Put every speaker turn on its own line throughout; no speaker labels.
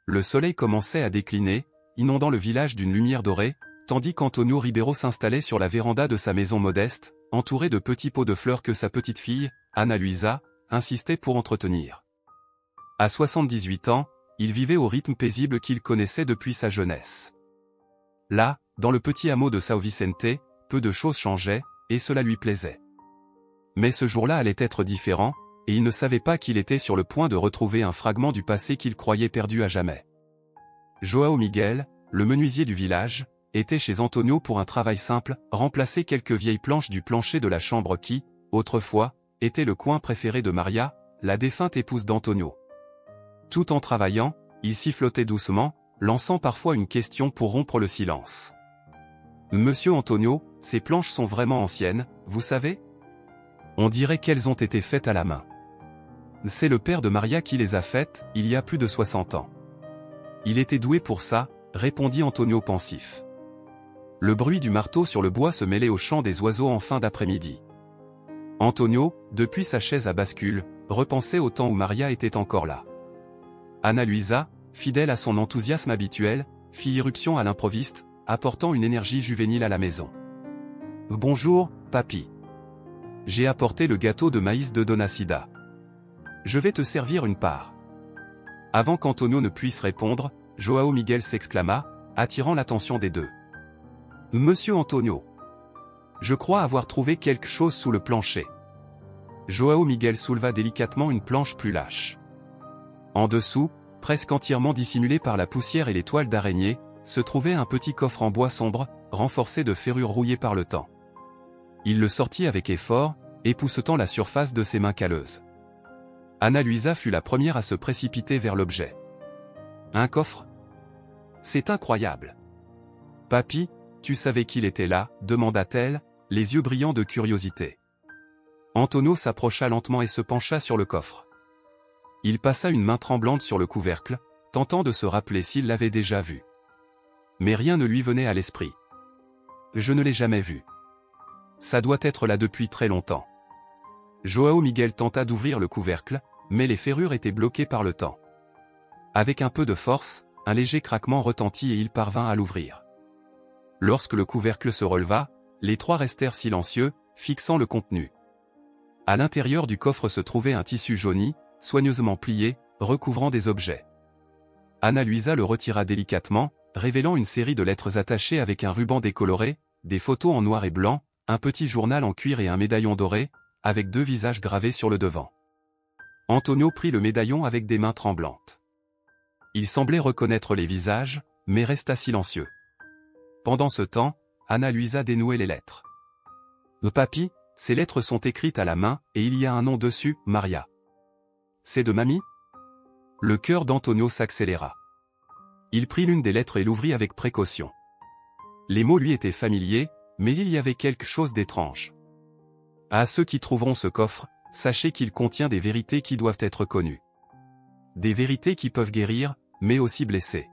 le soleil commençait à décliner, inondant le village d'une lumière dorée, tandis qu'Antonio Ribeiro s'installait sur la véranda de sa maison modeste, entouré de petits pots de fleurs que sa petite fille, Ana Luisa, insistait pour entretenir. À 78 ans, il vivait au rythme paisible qu'il connaissait depuis sa jeunesse. Là, dans le petit hameau de São Vicente, peu de choses changeaient, et cela lui plaisait. Mais ce jour-là allait être différent, et il ne savait pas qu'il était sur le point de retrouver un fragment du passé qu'il croyait perdu à jamais. João Miguel, le menuisier du village, était chez Antonio pour un travail simple, remplacer quelques vieilles planches du plancher de la chambre qui, autrefois, était le coin préféré de Maria, la défunte épouse d'Antonio. Tout en travaillant, il sifflotait doucement, lançant parfois une question pour rompre le silence. « Monsieur Antonio, ces planches sont vraiment anciennes, vous savez ? On dirait qu'elles ont été faites à la main. » « C'est le père de Maria qui les a faites, il y a plus de 60 ans. » « Il était doué pour ça, » répondit Antonio pensif. Le bruit du marteau sur le bois se mêlait au chant des oiseaux en fin d'après-midi. Antonio, depuis sa chaise à bascule, repensait au temps où Maria était encore là. Ana Luisa, fidèle à son enthousiasme habituel, fit irruption à l'improviste, apportant une énergie juvénile à la maison. « Bonjour, papy. J'ai apporté le gâteau de maïs de Donacida. Je vais te servir une part. » Avant qu'Antonio ne puisse répondre, João Miguel s'exclama, attirant l'attention des deux. « Monsieur Antonio. Je crois avoir trouvé quelque chose sous le plancher. » João Miguel souleva délicatement une planche plus lâche. En dessous, presque entièrement dissimulé par la poussière et les toiles d'araignée, se trouvait un petit coffre en bois sombre, renforcé de ferrures rouillées par le temps. Il le sortit avec effort, époussetant la surface de ses mains calleuses. Ana Luisa fut la première à se précipiter vers l'objet. « Un coffre ? C'est incroyable. »« Papy, tu savais qu'il était là ?» demanda-t-elle, les yeux brillants de curiosité. Antonio s'approcha lentement et se pencha sur le coffre. Il passa une main tremblante sur le couvercle, tentant de se rappeler s'il l'avait déjà vu. Mais rien ne lui venait à l'esprit. « Je ne l'ai jamais vu. Ça doit être là depuis très longtemps. » João Miguel tenta d'ouvrir le couvercle, mais les ferrures étaient bloquées par le temps. Avec un peu de force, un léger craquement retentit et il parvint à l'ouvrir. Lorsque le couvercle se releva, les trois restèrent silencieux, fixant le contenu. À l'intérieur du coffre se trouvait un tissu jauni, soigneusement plié, recouvrant des objets. Ana Luisa le retira délicatement, révélant une série de lettres attachées avec un ruban décoloré, des photos en noir et blanc, un petit journal en cuir et un médaillon doré, avec deux visages gravés sur le devant. Antonio prit le médaillon avec des mains tremblantes. Il semblait reconnaître les visages, mais resta silencieux. Pendant ce temps, Ana Luisa dénouait les lettres. « Papy, ces lettres sont écrites à la main, et il y a un nom dessus, Maria. C'est de mamie ?» Le cœur d'Antonio s'accéléra. Il prit l'une des lettres et l'ouvrit avec précaution. Les mots lui étaient familiers, mais il y avait quelque chose d'étrange. « À ceux qui trouveront ce coffre, sachez qu'il contient des vérités qui doivent être connues. Des vérités qui peuvent guérir, mais aussi blesser. »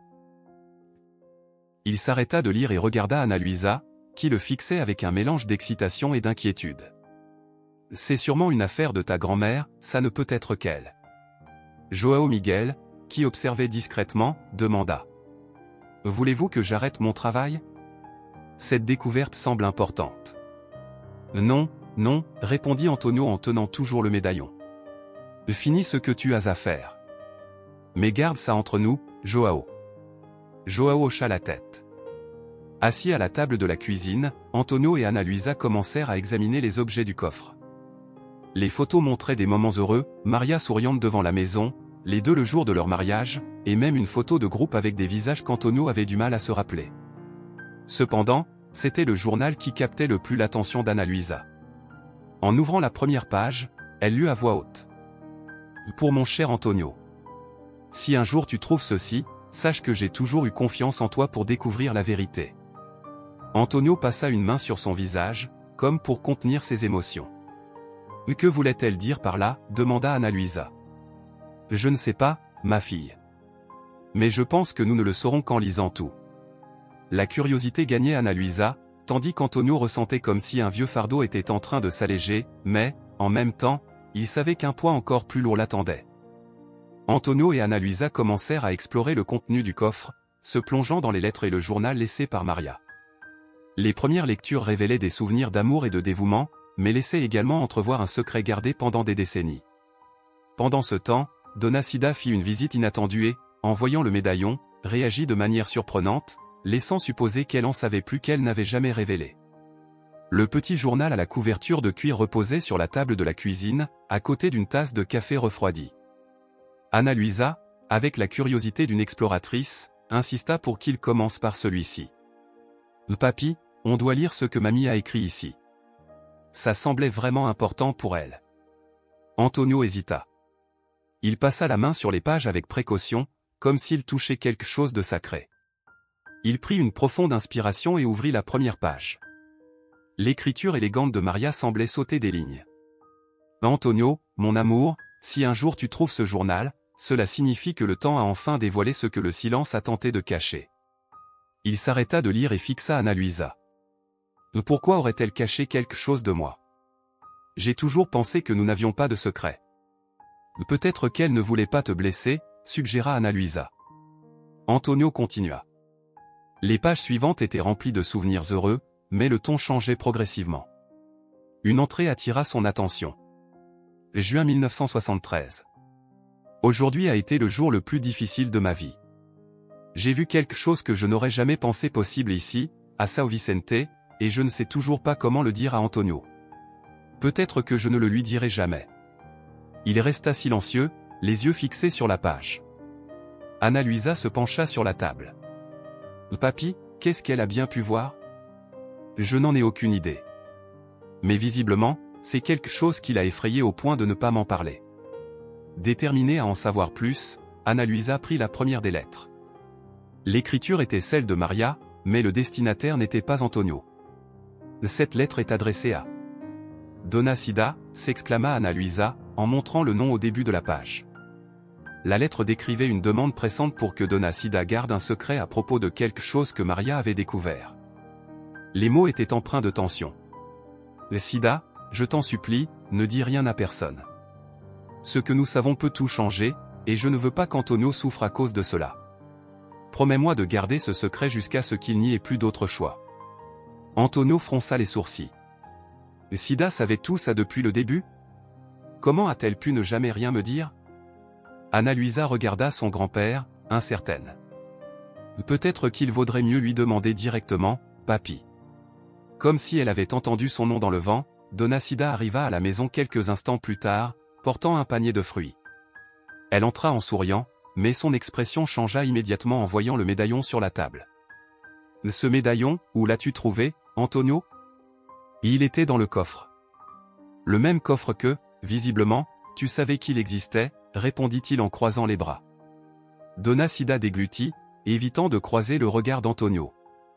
Il s'arrêta de lire et regarda Ana Luisa, qui le fixait avec un mélange d'excitation et d'inquiétude. « C'est sûrement une affaire de ta grand-mère, ça ne peut être qu'elle. » João Miguel, qui observait discrètement, demanda. « Voulez-vous que j'arrête mon travail ? Cette découverte semble importante. » « Non, non, » répondit Antonio en tenant toujours le médaillon. « Finis ce que tu as à faire. Mais garde ça entre nous, João. » João hocha la tête. Assis à la table de la cuisine, Antonio et Ana Luisa commencèrent à examiner les objets du coffre. Les photos montraient des moments heureux, Maria souriante devant la maison, les deux le jour de leur mariage, et même une photo de groupe avec des visages qu'Antonio avait du mal à se rappeler. Cependant, c'était le journal qui captait le plus l'attention d'Ana Luisa. En ouvrant la première page, elle lut à voix haute. « Pour mon cher Antonio. Si un jour tu trouves ceci, sache que j'ai toujours eu confiance en toi pour découvrir la vérité. » Antonio passa une main sur son visage, comme pour contenir ses émotions. « Que voulait-elle dire par là ?» demanda Ana Luisa. « Je ne sais pas, ma fille. Mais je pense que nous ne le saurons qu'en lisant tout. » La curiosité gagnait Ana Luisa, tandis qu'Antonio ressentait comme si un vieux fardeau était en train de s'alléger, mais, en même temps, il savait qu'un poids encore plus lourd l'attendait. « Antonio et Ana Luisa commencèrent à explorer le contenu du coffre, se plongeant dans les lettres et le journal laissé par Maria. Les premières lectures révélaient des souvenirs d'amour et de dévouement, mais laissaient également entrevoir un secret gardé pendant des décennies. Pendant ce temps, Donna Sida fit une visite inattendue et, en voyant le médaillon, réagit de manière surprenante, laissant supposer qu'elle en savait plus qu'elle n'avait jamais révélé. Le petit journal à la couverture de cuir reposait sur la table de la cuisine, à côté d'une tasse de café refroidi. Ana Luisa, avec la curiosité d'une exploratrice, insista pour qu'il commence par celui-ci. « Papy, on doit lire ce que mamie a écrit ici. » Ça semblait vraiment important pour elle. Antonio hésita. Il passa la main sur les pages avec précaution, comme s'il touchait quelque chose de sacré. Il prit une profonde inspiration et ouvrit la première page. L'écriture élégante de Maria semblait sauter des lignes. « Antonio, mon amour, si un jour tu trouves ce journal, cela signifie que le temps a enfin dévoilé ce que le silence a tenté de cacher. » Il s'arrêta de lire et fixa Ana Luisa. « Pourquoi aurait-elle caché quelque chose de moi? J'ai toujours pensé que nous n'avions pas de secret. » « Peut-être qu'elle ne voulait pas te blesser, » suggéra Ana Luisa. Antonio continua. Les pages suivantes étaient remplies de souvenirs heureux, mais le ton changeait progressivement. Une entrée attira son attention. Juin 1973. Aujourd'hui a été le jour le plus difficile de ma vie. J'ai vu quelque chose que je n'aurais jamais pensé possible ici, à São Vicente, et je ne sais toujours pas comment le dire à Antonio. Peut-être que je ne le lui dirai jamais. Il resta silencieux, les yeux fixés sur la page. Ana Luisa se pencha sur la table. « Papy, qu'est-ce qu'elle a bien pu voir? » Je n'en ai aucune idée. Mais visiblement, c'est quelque chose qui l'a effrayé au point de ne pas m'en parler. Déterminée à en savoir plus, Ana Luisa prit la première des lettres. L'écriture était celle de Maria, mais le destinataire n'était pas Antonio. Cette lettre est adressée à Donna Sida, s'exclama Ana Luisa, en montrant le nom au début de la page. La lettre décrivait une demande pressante pour que Donna Sida garde un secret à propos de quelque chose que Maria avait découvert. Les mots étaient empreints de tension. « Sida, je t'en supplie, ne dis rien à personne. Ce que nous savons peut tout changer, et je ne veux pas qu'Antonio souffre à cause de cela. Promets-moi de garder ce secret jusqu'à ce qu'il n'y ait plus d'autre choix. » Antonio fronça les sourcils. « Sida savait tout ça depuis le début? Comment a-t-elle pu ne jamais rien me dire? » Ana Luisa regarda son grand-père, incertaine. « Peut-être qu'il vaudrait mieux lui demander directement, papy. » Comme si elle avait entendu son nom dans le vent, Donna Sida arriva à la maison quelques instants plus tard, portant un panier de fruits. Elle entra en souriant, mais son expression changea immédiatement en voyant le médaillon sur la table. « Ce médaillon, où l'as-tu trouvé, Antonio? » Il était dans le coffre. « Le même coffre que, visiblement, tu savais qu'il existait, » répondit-il en croisant les bras. Donna Sida déglutit, évitant de croiser le regard d'Antonio.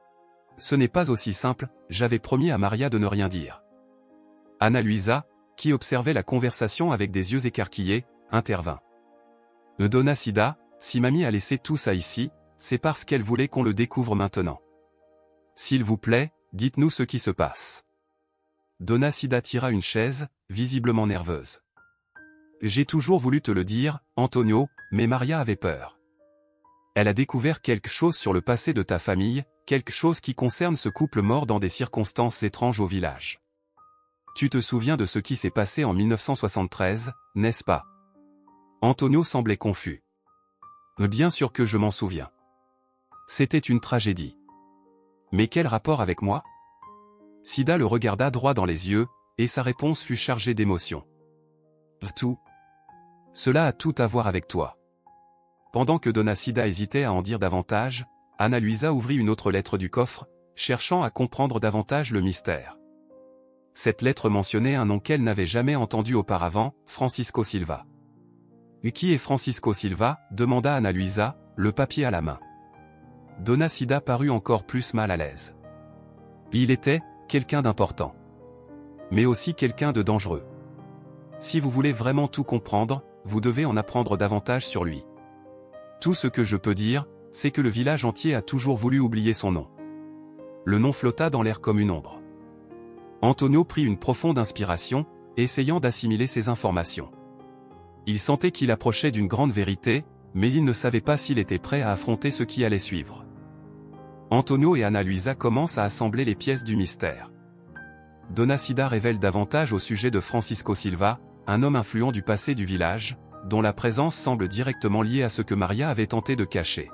« Ce n'est pas aussi simple, j'avais promis à Maria de ne rien dire. » Ana Luisa, qui observait la conversation avec des yeux écarquillés, intervint. « Donna Sida, si mamie a laissé tout ça ici, c'est parce qu'elle voulait qu'on le découvre maintenant. S'il vous plaît, dites-nous ce qui se passe. » Donna Sida tira une chaise, visiblement nerveuse. « J'ai toujours voulu te le dire, Antonio, mais Maria avait peur. Elle a découvert quelque chose sur le passé de ta famille, quelque chose qui concerne ce couple mort dans des circonstances étranges au village. Tu te souviens de ce qui s'est passé en 1973, n'est-ce pas? » Antonio semblait confus. « Bien sûr que je m'en souviens. C'était une tragédie. Mais quel rapport avec moi? » Sida le regarda droit dans les yeux, et sa réponse fut chargée d'émotion. « Tout. Cela a tout à voir avec toi. » Pendant que Donna Sida hésitait à en dire davantage, Ana Luisa ouvrit une autre lettre du coffre, cherchant à comprendre davantage le mystère. Cette lettre mentionnait un nom qu'elle n'avait jamais entendu auparavant, Francisco Silva. « Et qui est Francisco Silva ?» demanda Ana Luisa, le papier à la main. Donna Sida parut encore plus mal à l'aise. Il était quelqu'un d'important. Mais aussi quelqu'un de dangereux. Si vous voulez vraiment tout comprendre, vous devez en apprendre davantage sur lui. Tout ce que je peux dire, c'est que le village entier a toujours voulu oublier son nom. Le nom flotta dans l'air comme une ombre. Antonio prit une profonde inspiration, essayant d'assimiler ces informations. Il sentait qu'il approchait d'une grande vérité, mais il ne savait pas s'il était prêt à affronter ce qui allait suivre. Antonio et Ana Luisa commencent à assembler les pièces du mystère. Dona Cida révèle davantage au sujet de Francisco Silva, un homme influent du passé du village, dont la présence semble directement liée à ce que Maria avait tenté de cacher.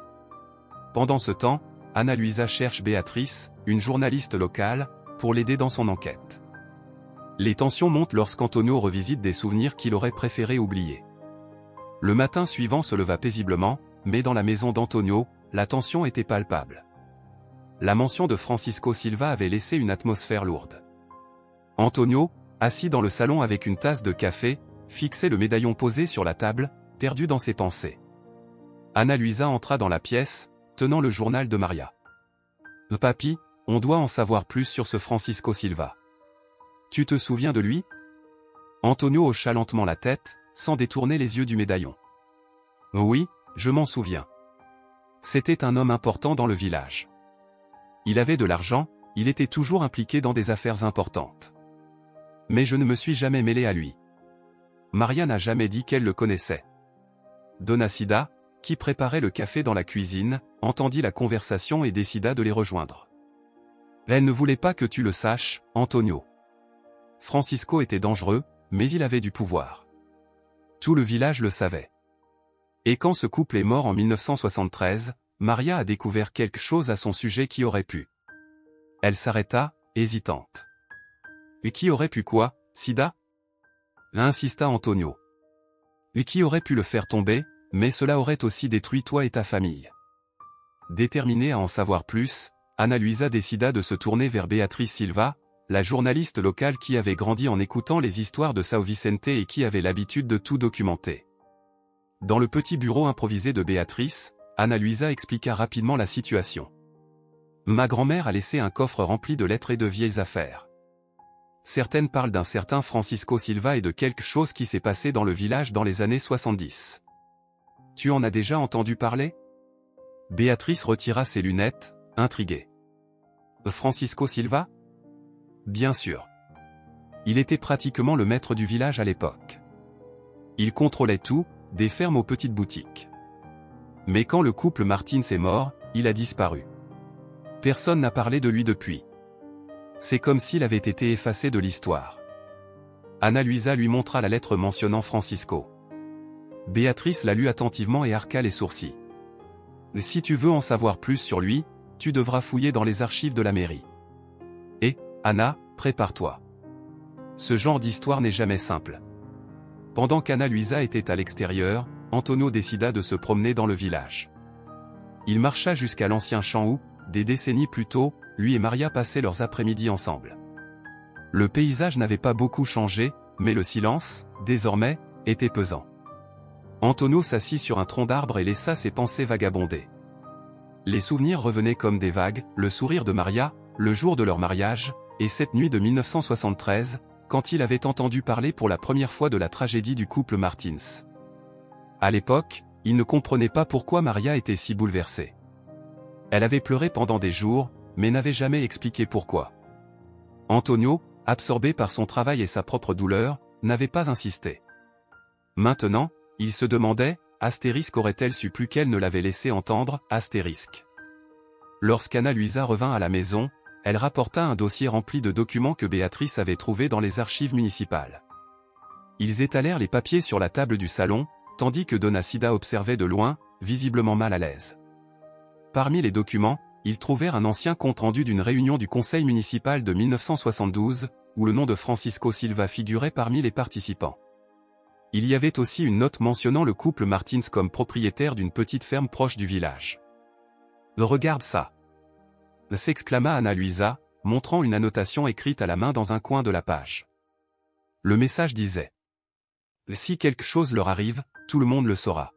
Pendant ce temps, Ana Luisa cherche Béatrice, une journaliste locale, pour l'aider dans son enquête. Les tensions montent lorsqu'Antonio revisite des souvenirs qu'il aurait préféré oublier. Le matin suivant se leva paisiblement, mais dans la maison d'Antonio, la tension était palpable. La mention de Francisco Silva avait laissé une atmosphère lourde. Antonio, assis dans le salon avec une tasse de café, fixait le médaillon posé sur la table, perdu dans ses pensées. Ana Luisa entra dans la pièce, tenant le journal de Maria. « Papi, on doit en savoir plus sur ce Francisco Silva. Tu te souviens de lui ?» Antonio hocha lentement la tête, sans détourner les yeux du médaillon. « Oui, je m'en souviens. C'était un homme important dans le village. Il avait de l'argent, il était toujours impliqué dans des affaires importantes. Mais je ne me suis jamais mêlé à lui. Maria n'a jamais dit qu'elle le connaissait. » Dona Cida, qui préparait le café dans la cuisine, entendit la conversation et décida de les rejoindre. « Elle ne voulait pas que tu le saches, Antonio. Francisco était dangereux, mais il avait du pouvoir. Tout le village le savait. Et quand ce couple est mort en 1973, Maria a découvert quelque chose à son sujet qui aurait pu. » Elle s'arrêta, hésitante. « Et qui aurait pu quoi, Cida ?» insista Antonio. « Et qui aurait pu le faire tomber, mais cela aurait aussi détruit toi et ta famille. » Déterminée à en savoir plus, Ana Luisa décida de se tourner vers Béatrice Silva, la journaliste locale qui avait grandi en écoutant les histoires de São Vicente et qui avait l'habitude de tout documenter. Dans le petit bureau improvisé de Béatrice, Ana Luisa expliqua rapidement la situation. « Ma grand-mère a laissé un coffre rempli de lettres et de vieilles affaires. Certaines parlent d'un certain Francisco Silva et de quelque chose qui s'est passé dans le village dans les années 70. Tu en as déjà entendu parler ?» Béatrice retira ses lunettes, intriguée. « Francisco Silva ? Bien sûr. Il était pratiquement le maître du village à l'époque. Il contrôlait tout, des fermes aux petites boutiques. Mais quand le couple Martins est mort, il a disparu. Personne n'a parlé de lui depuis. C'est comme s'il avait été effacé de l'histoire. » Ana Luisa lui montra la lettre mentionnant Francisco. Béatrice la lut attentivement et arqua les sourcils. « Si tu veux en savoir plus sur lui, tu devras fouiller dans les archives de la mairie. Et, Ana, prépare-toi. Ce genre d'histoire n'est jamais simple. » Pendant qu'Ana Luisa était à l'extérieur, Antonio décida de se promener dans le village. Il marcha jusqu'à l'ancien champ où, des décennies plus tôt, lui et Maria passaient leurs après-midi ensemble. Le paysage n'avait pas beaucoup changé, mais le silence, désormais, était pesant. Antonio s'assit sur un tronc d'arbre et laissa ses pensées vagabonder. Les souvenirs revenaient comme des vagues, le sourire de Maria, le jour de leur mariage, et cette nuit de 1973, quand il avait entendu parler pour la première fois de la tragédie du couple Martins. À l'époque, il ne comprenait pas pourquoi Maria était si bouleversée. Elle avait pleuré pendant des jours, mais n'avait jamais expliqué pourquoi. Antonio, absorbé par son travail et sa propre douleur, n'avait pas insisté. Maintenant, il se demandait, astérisque aurait-elle su plus qu'elle ne l'avait laissé entendre, astérisque. Lorsqu'Ana Luisa revint à la maison, elle rapporta un dossier rempli de documents que Béatrice avait trouvés dans les archives municipales. Ils étalèrent les papiers sur la table du salon, tandis que Dona Cida observait de loin, visiblement mal à l'aise. Parmi les documents, ils trouvèrent un ancien compte-rendu d'une réunion du conseil municipal de 1972, où le nom de Francisco Silva figurait parmi les participants. Il y avait aussi une note mentionnant le couple Martins comme propriétaire d'une petite ferme proche du village. « Regarde ça !» s'exclama Ana Luisa, montrant une annotation écrite à la main dans un coin de la page. Le message disait « Si quelque chose leur arrive, tout le monde le saura.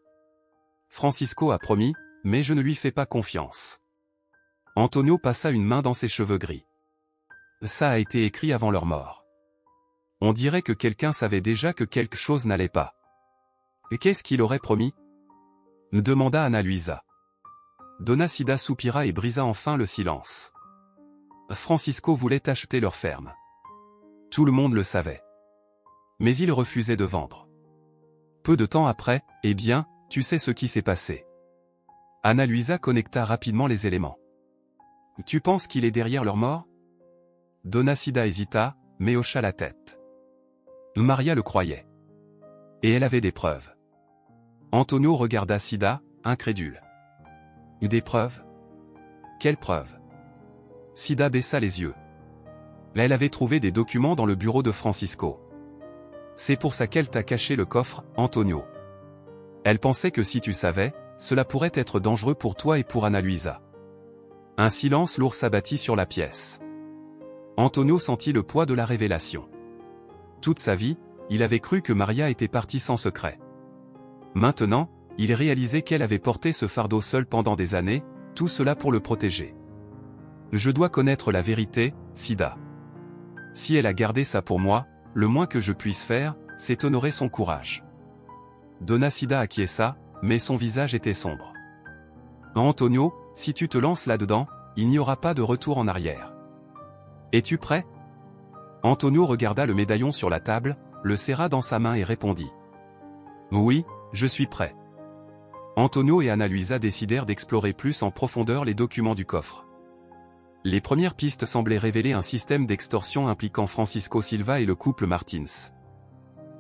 Francisco a promis, mais je ne lui fais pas confiance. » Antonio passa une main dans ses cheveux gris. Ça a été écrit avant leur mort. On dirait que quelqu'un savait déjà que quelque chose n'allait pas. Et qu'est-ce qu'il aurait promis? Demanda Ana Luisa. Dona Cida soupira et brisa enfin le silence. Francisco voulait acheter leur ferme. Tout le monde le savait. Mais il refusait de vendre. Peu de temps après, eh bien, tu sais ce qui s'est passé. Ana Luisa connecta rapidement les éléments. Tu penses qu'il est derrière leur mort? Donna Sida hésita, mais hocha la tête. Maria le croyait. Et elle avait des preuves. Antonio regarda Sida, incrédule. Des preuves? Quelles preuves? Sida baissa les yeux. Elle avait trouvé des documents dans le bureau de Francisco. C'est pour ça qu'elle t'a caché le coffre, Antonio. Elle pensait que si tu savais, cela pourrait être dangereux pour toi et pour Ana Luisa. Un silence lourd s'abattit sur la pièce. Antonio sentit le poids de la révélation. Toute sa vie, il avait cru que Maria était partie sans secret. Maintenant, il réalisait qu'elle avait porté ce fardeau seule pendant des années, tout cela pour le protéger. Je dois connaître la vérité, Sida. Si elle a gardé ça pour moi, le moins que je puisse faire, c'est honorer son courage. Donna Sida acquiesça, mais son visage était sombre. Antonio, si tu te lances là-dedans, il n'y aura pas de retour en arrière. Es-tu prêt? Antonio regarda le médaillon sur la table, le serra dans sa main et répondit. Oui, je suis prêt. Antonio et Ana Luisa décidèrent d'explorer plus en profondeur les documents du coffre. Les premières pistes semblaient révéler un système d'extorsion impliquant Francisco Silva et le couple Martins.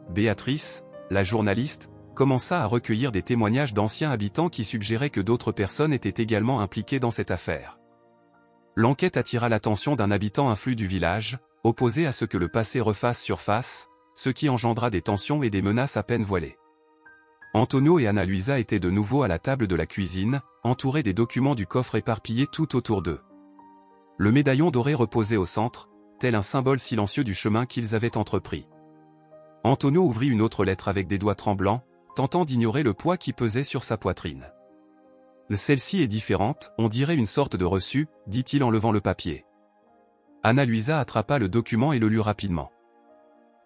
Béatrice, la journaliste, commença à recueillir des témoignages d'anciens habitants qui suggéraient que d'autres personnes étaient également impliquées dans cette affaire. L'enquête attira l'attention d'un habitant influent du village, opposé à ce que le passé refasse surface, ce qui engendra des tensions et des menaces à peine voilées. Antonio et Ana Luisa étaient de nouveau à la table de la cuisine, entourés des documents du coffre éparpillés tout autour d'eux. Le médaillon doré reposait au centre, tel un symbole silencieux du chemin qu'ils avaient entrepris. Antonio ouvrit une autre lettre avec des doigts tremblants, tentant d'ignorer le poids qui pesait sur sa poitrine. Celle-ci est différente, on dirait une sorte de reçu, dit-il en levant le papier. Ana Luisa attrapa le document et le lut rapidement.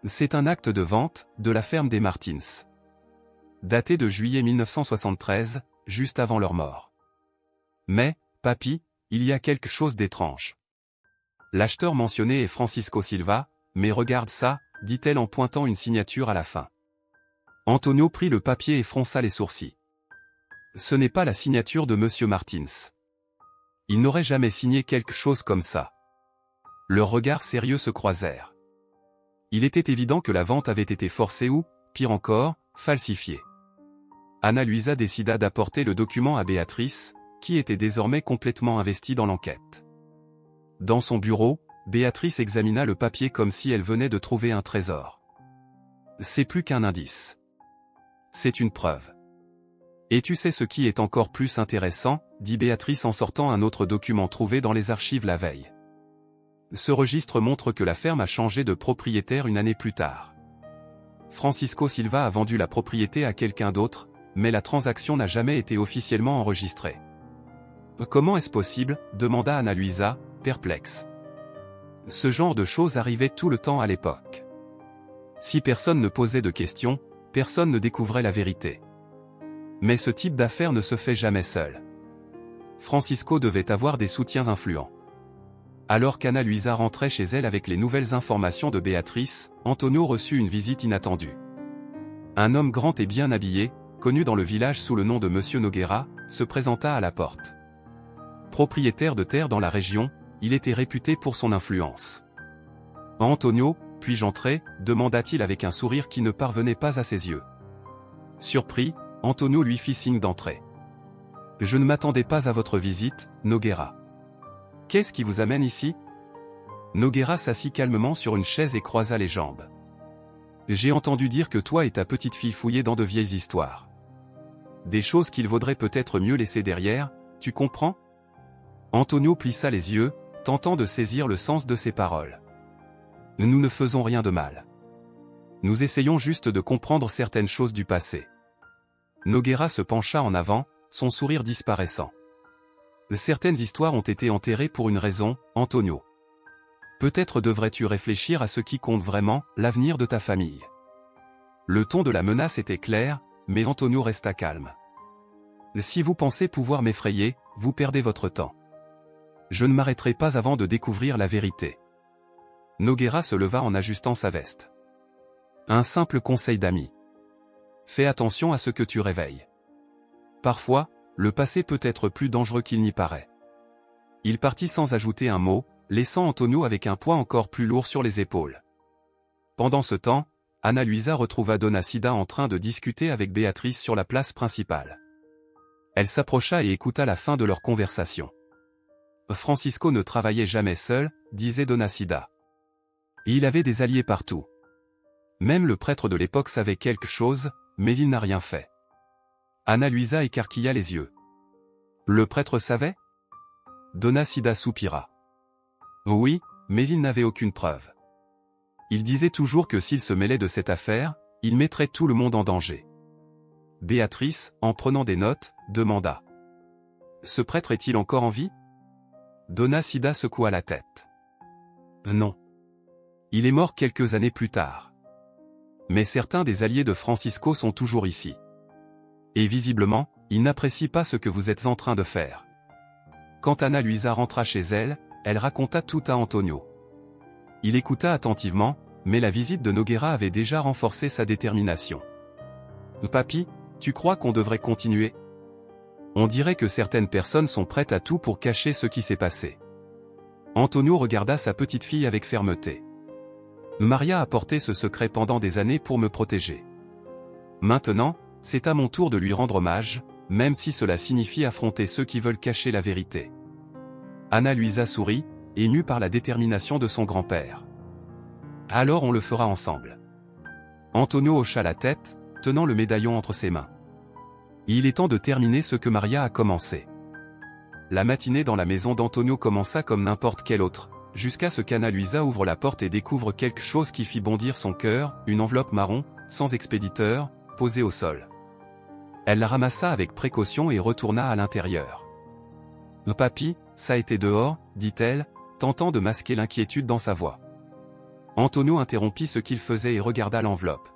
C'est un acte de vente, de la ferme des Martins. Daté de juillet 1973, juste avant leur mort. Mais, papy, il y a quelque chose d'étrange. L'acheteur mentionné est Francisco Silva, mais regarde ça, dit-elle en pointant une signature à la fin. Antonio prit le papier et fronça les sourcils. Ce n'est pas la signature de Monsieur Martins. Il n'aurait jamais signé quelque chose comme ça. Leurs regards sérieux se croisèrent. Il était évident que la vente avait été forcée ou, pire encore, falsifiée. Ana Luisa décida d'apporter le document à Béatrice, qui était désormais complètement investie dans l'enquête. Dans son bureau, Béatrice examina le papier comme si elle venait de trouver un trésor. C'est plus qu'un indice. C'est une preuve. Et tu sais ce qui est encore plus intéressant, dit Béatrice en sortant un autre document trouvé dans les archives la veille. Ce registre montre que la ferme a changé de propriétaire une année plus tard. Francisco Silva a vendu la propriété à quelqu'un d'autre, mais la transaction n'a jamais été officiellement enregistrée. Comment est-ce possible? Demanda Ana Luisa, perplexe. Ce genre de choses arrivait tout le temps à l'époque. Si personne ne posait de questions, personne ne découvrait la vérité. Mais ce type d'affaire ne se fait jamais seul. Francisco devait avoir des soutiens influents. Alors qu'Ana Luisa rentrait chez elle avec les nouvelles informations de Béatrice, Antonio reçut une visite inattendue. Un homme grand et bien habillé, connu dans le village sous le nom de Monsieur Noguera, se présenta à la porte. Propriétaire de terres dans la région, il était réputé pour son influence. Antonio, puis-je entrer? Demanda-t-il avec un sourire qui ne parvenait pas à ses yeux. Surpris, Antonio lui fit signe d'entrer. Je ne m'attendais pas à votre visite, Noguera. Qu'est-ce qui vous amène ici? Noguera s'assit calmement sur une chaise et croisa les jambes. J'ai entendu dire que toi et ta petite fille fouillaient dans de vieilles histoires. Des choses qu'il vaudrait peut-être mieux laisser derrière, tu comprends? Antonio plissa les yeux, tentant de saisir le sens de ses paroles. Nous ne faisons rien de mal. Nous essayons juste de comprendre certaines choses du passé. Noguera se pencha en avant, son sourire disparaissant. Certaines histoires ont été enterrées pour une raison, Antonio. Peut-être devrais-tu réfléchir à ce qui compte vraiment, l'avenir de ta famille. Le ton de la menace était clair, mais Antonio resta calme. Si vous pensez pouvoir m'effrayer, vous perdez votre temps. Je ne m'arrêterai pas avant de découvrir la vérité. Noguera se leva en ajustant sa veste. Un simple conseil d'ami. Fais attention à ce que tu réveilles. Parfois, le passé peut être plus dangereux qu'il n'y paraît. Il partit sans ajouter un mot, laissant Antonio avec un poids encore plus lourd sur les épaules. Pendant ce temps, Ana Luisa retrouva Dona Cida en train de discuter avec Béatrice sur la place principale. Elle s'approcha et écouta la fin de leur conversation. Francisco ne travaillait jamais seul, disait Dona Cida. Et il avait des alliés partout. Même le prêtre de l'époque savait quelque chose, mais il n'a rien fait. Ana Luisa écarquilla les yeux. Le prêtre savait? Dona Cida soupira. Oui, mais il n'avait aucune preuve. Il disait toujours que s'il se mêlait de cette affaire, il mettrait tout le monde en danger. Béatrice, en prenant des notes, demanda. Ce prêtre est-il encore en vie? Dona Cida secoua la tête. Non. Il est mort quelques années plus tard. Mais certains des alliés de Francisco sont toujours ici. Et visiblement, ils n'apprécient pas ce que vous êtes en train de faire. Quand Ana Luisa rentra chez elle, elle raconta tout à Antonio. Il écouta attentivement, mais la visite de Noguera avait déjà renforcé sa détermination. Papi, tu crois qu'on devrait continuer? On dirait que certaines personnes sont prêtes à tout pour cacher ce qui s'est passé. Antonio regarda sa petite fille avec fermeté. Maria a porté ce secret pendant des années pour me protéger. Maintenant, c'est à mon tour de lui rendre hommage, même si cela signifie affronter ceux qui veulent cacher la vérité. Ana Luisa sourit, émue par la détermination de son grand-père. Alors on le fera ensemble. Antonio hocha la tête, tenant le médaillon entre ses mains. Il est temps de terminer ce que Maria a commencé. La matinée dans la maison d'Antonio commença comme n'importe quelle autre, jusqu'à ce qu'Ana Luisa ouvre la porte et découvre quelque chose qui fit bondir son cœur, une enveloppe marron, sans expéditeur, posée au sol. Elle la ramassa avec précaution et retourna à l'intérieur. « Papi, ça a été dehors, dit-elle, tentant de masquer l'inquiétude dans sa voix. Antonio interrompit ce qu'il faisait et regarda l'enveloppe.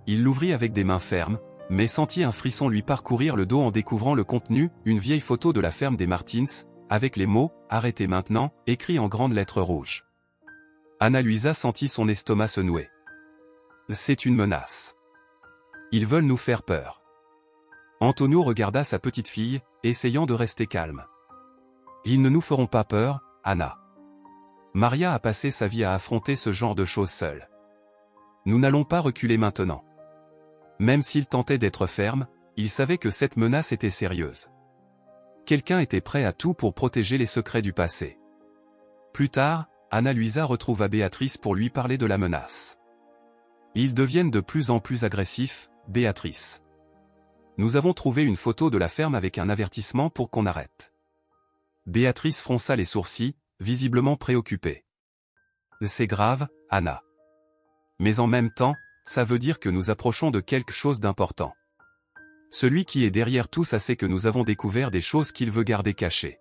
Il l'ouvrit avec des mains fermes, mais sentit un frisson lui parcourir le dos en découvrant le contenu, une vieille photo de la ferme des Martins, avec les mots « Arrêtez maintenant » écrits en grandes lettres rouges. Ana Luisa sentit son estomac se nouer. C'est une menace. Ils veulent nous faire peur. Antonio regarda sa petite fille, essayant de rester calme. Ils ne nous feront pas peur, Anna. Maria a passé sa vie à affronter ce genre de choses seule. Nous n'allons pas reculer maintenant. Même s'il tentait d'être ferme, il savait que cette menace était sérieuse. Quelqu'un était prêt à tout pour protéger les secrets du passé. Plus tard, Ana Luisa retrouva Béatrice pour lui parler de la menace. Ils deviennent de plus en plus agressifs, Béatrice. Nous avons trouvé une photo de la ferme avec un avertissement pour qu'on arrête. Béatrice fronça les sourcils, visiblement préoccupée. C'est grave, Anna. Mais en même temps, ça veut dire que nous approchons de quelque chose d'important. Celui qui est derrière tout ça sait que nous avons découvert des choses qu'il veut garder cachées.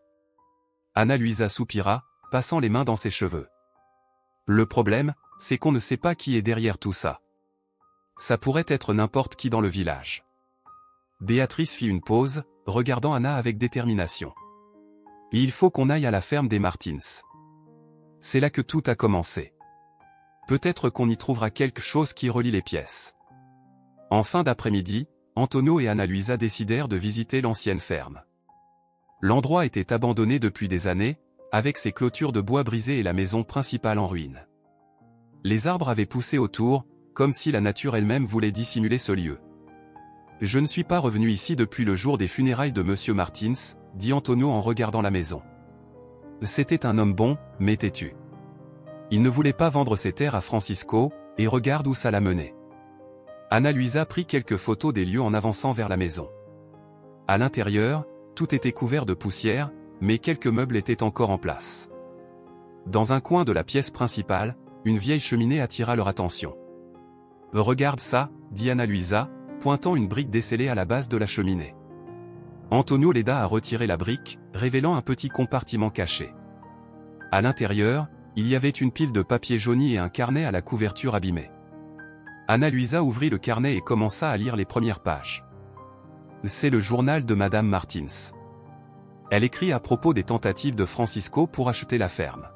Ana Luisa soupira, passant les mains dans ses cheveux. Le problème, c'est qu'on ne sait pas qui est derrière tout ça. Ça pourrait être n'importe qui dans le village. Béatrice fit une pause, regardant Anna avec détermination. Et il faut qu'on aille à la ferme des Martins. C'est là que tout a commencé. Peut-être qu'on y trouvera quelque chose qui relie les pièces. En fin d'après-midi, Antonio et Ana Luisa décidèrent de visiter l'ancienne ferme. L'endroit était abandonné depuis des années, avec ses clôtures de bois brisées et la maison principale en ruine. Les arbres avaient poussé autour, comme si la nature elle-même voulait dissimuler ce lieu. « Je ne suis pas revenu ici depuis le jour des funérailles de Monsieur Martins, dit Antonio en regardant la maison. C'était un homme bon, mais têtu. Il ne voulait pas vendre ses terres à Francisco, et regarde où ça l'a mené. » Ana Luisa prit quelques photos des lieux en avançant vers la maison. À l'intérieur, tout était couvert de poussière, mais quelques meubles étaient encore en place. Dans un coin de la pièce principale, une vieille cheminée attira leur attention. « Regarde ça, dit Ana Luisa, pointant une brique descellée à la base de la cheminée. Antonio l'aida à retirer la brique, révélant un petit compartiment caché. À l'intérieur, il y avait une pile de papier jauni et un carnet à la couverture abîmée. Ana Luisa ouvrit le carnet et commença à lire les premières pages. C'est le journal de Madame Martins. Elle écrit à propos des tentatives de Francisco pour acheter la ferme.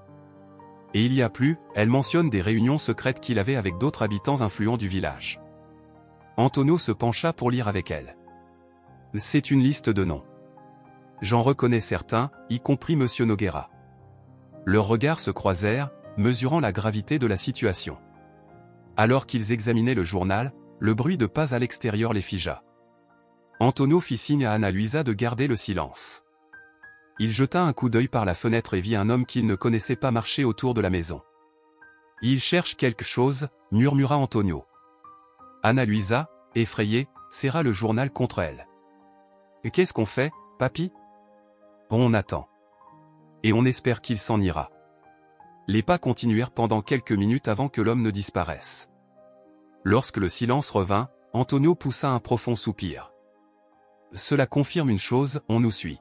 Et il y a plus, elle mentionne des réunions secrètes qu'il avait avec d'autres habitants influents du village. Antonio se pencha pour lire avec elle. C'est une liste de noms. J'en reconnais certains, y compris Monsieur Noguera. Leurs regards se croisèrent, mesurant la gravité de la situation. Alors qu'ils examinaient le journal, le bruit de pas à l'extérieur les figea. Antonio fit signe à Ana Luisa de garder le silence. Il jeta un coup d'œil par la fenêtre et vit un homme qu'il ne connaissait pas marcher autour de la maison. « Il cherche quelque chose », murmura Antonio. Ana Luisa, effrayée, serra le journal contre elle. « Qu'est-ce qu'on fait, papy ?»« On attend. Et on espère qu'il s'en ira. » Les pas continuèrent pendant quelques minutes avant que l'homme ne disparaisse. Lorsque le silence revint, Antonio poussa un profond soupir. Cela confirme une chose, on nous suit.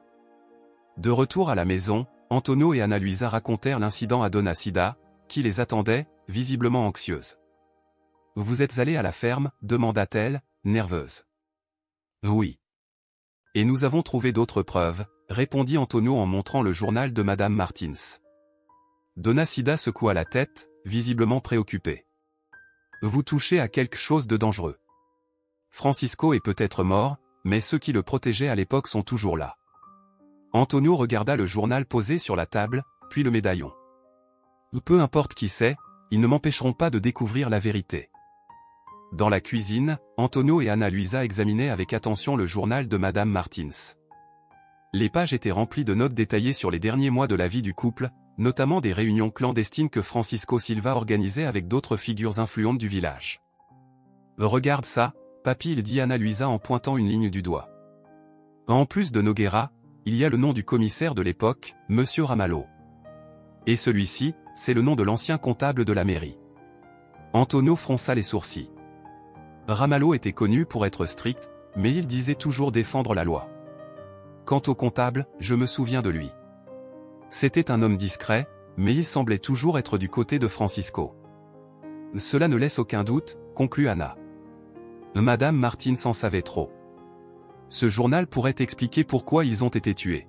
De retour à la maison, Antonio et Ana Luisa racontèrent l'incident à Donna Sida, qui les attendait, visiblement anxieuse. « Vous êtes allé à la ferme ?» demanda-t-elle, nerveuse. « Oui. Et nous avons trouvé d'autres preuves », répondit Antonio en montrant le journal de Madame Martins. Donna Sida secoua la tête, visiblement préoccupée. « Vous touchez à quelque chose de dangereux. Francisco est peut-être mort, mais ceux qui le protégeaient à l'époque sont toujours là. » Antonio regarda le journal posé sur la table, puis le médaillon. « Peu importe qui c'est, ils ne m'empêcheront pas de découvrir la vérité. » Dans la cuisine, Antonio et Ana Luisa examinaient avec attention le journal de Madame Martins. Les pages étaient remplies de notes détaillées sur les derniers mois de la vie du couple, notamment des réunions clandestines que Francisco Silva organisait avec d'autres figures influentes du village. « Regarde ça, papy », dit Ana Luisa en pointant une ligne du doigt. En plus de Noguera, il y a le nom du commissaire de l'époque, Monsieur Ramalho. Et celui-ci, c'est le nom de l'ancien comptable de la mairie. Antonio fronça les sourcils. Ramalho était connu pour être strict, mais il disait toujours défendre la loi. Quant au comptable, je me souviens de lui. C'était un homme discret, mais il semblait toujours être du côté de Francisco. Cela ne laisse aucun doute, conclut Ana. Madame Martins en savait trop. Ce journal pourrait expliquer pourquoi ils ont été tués.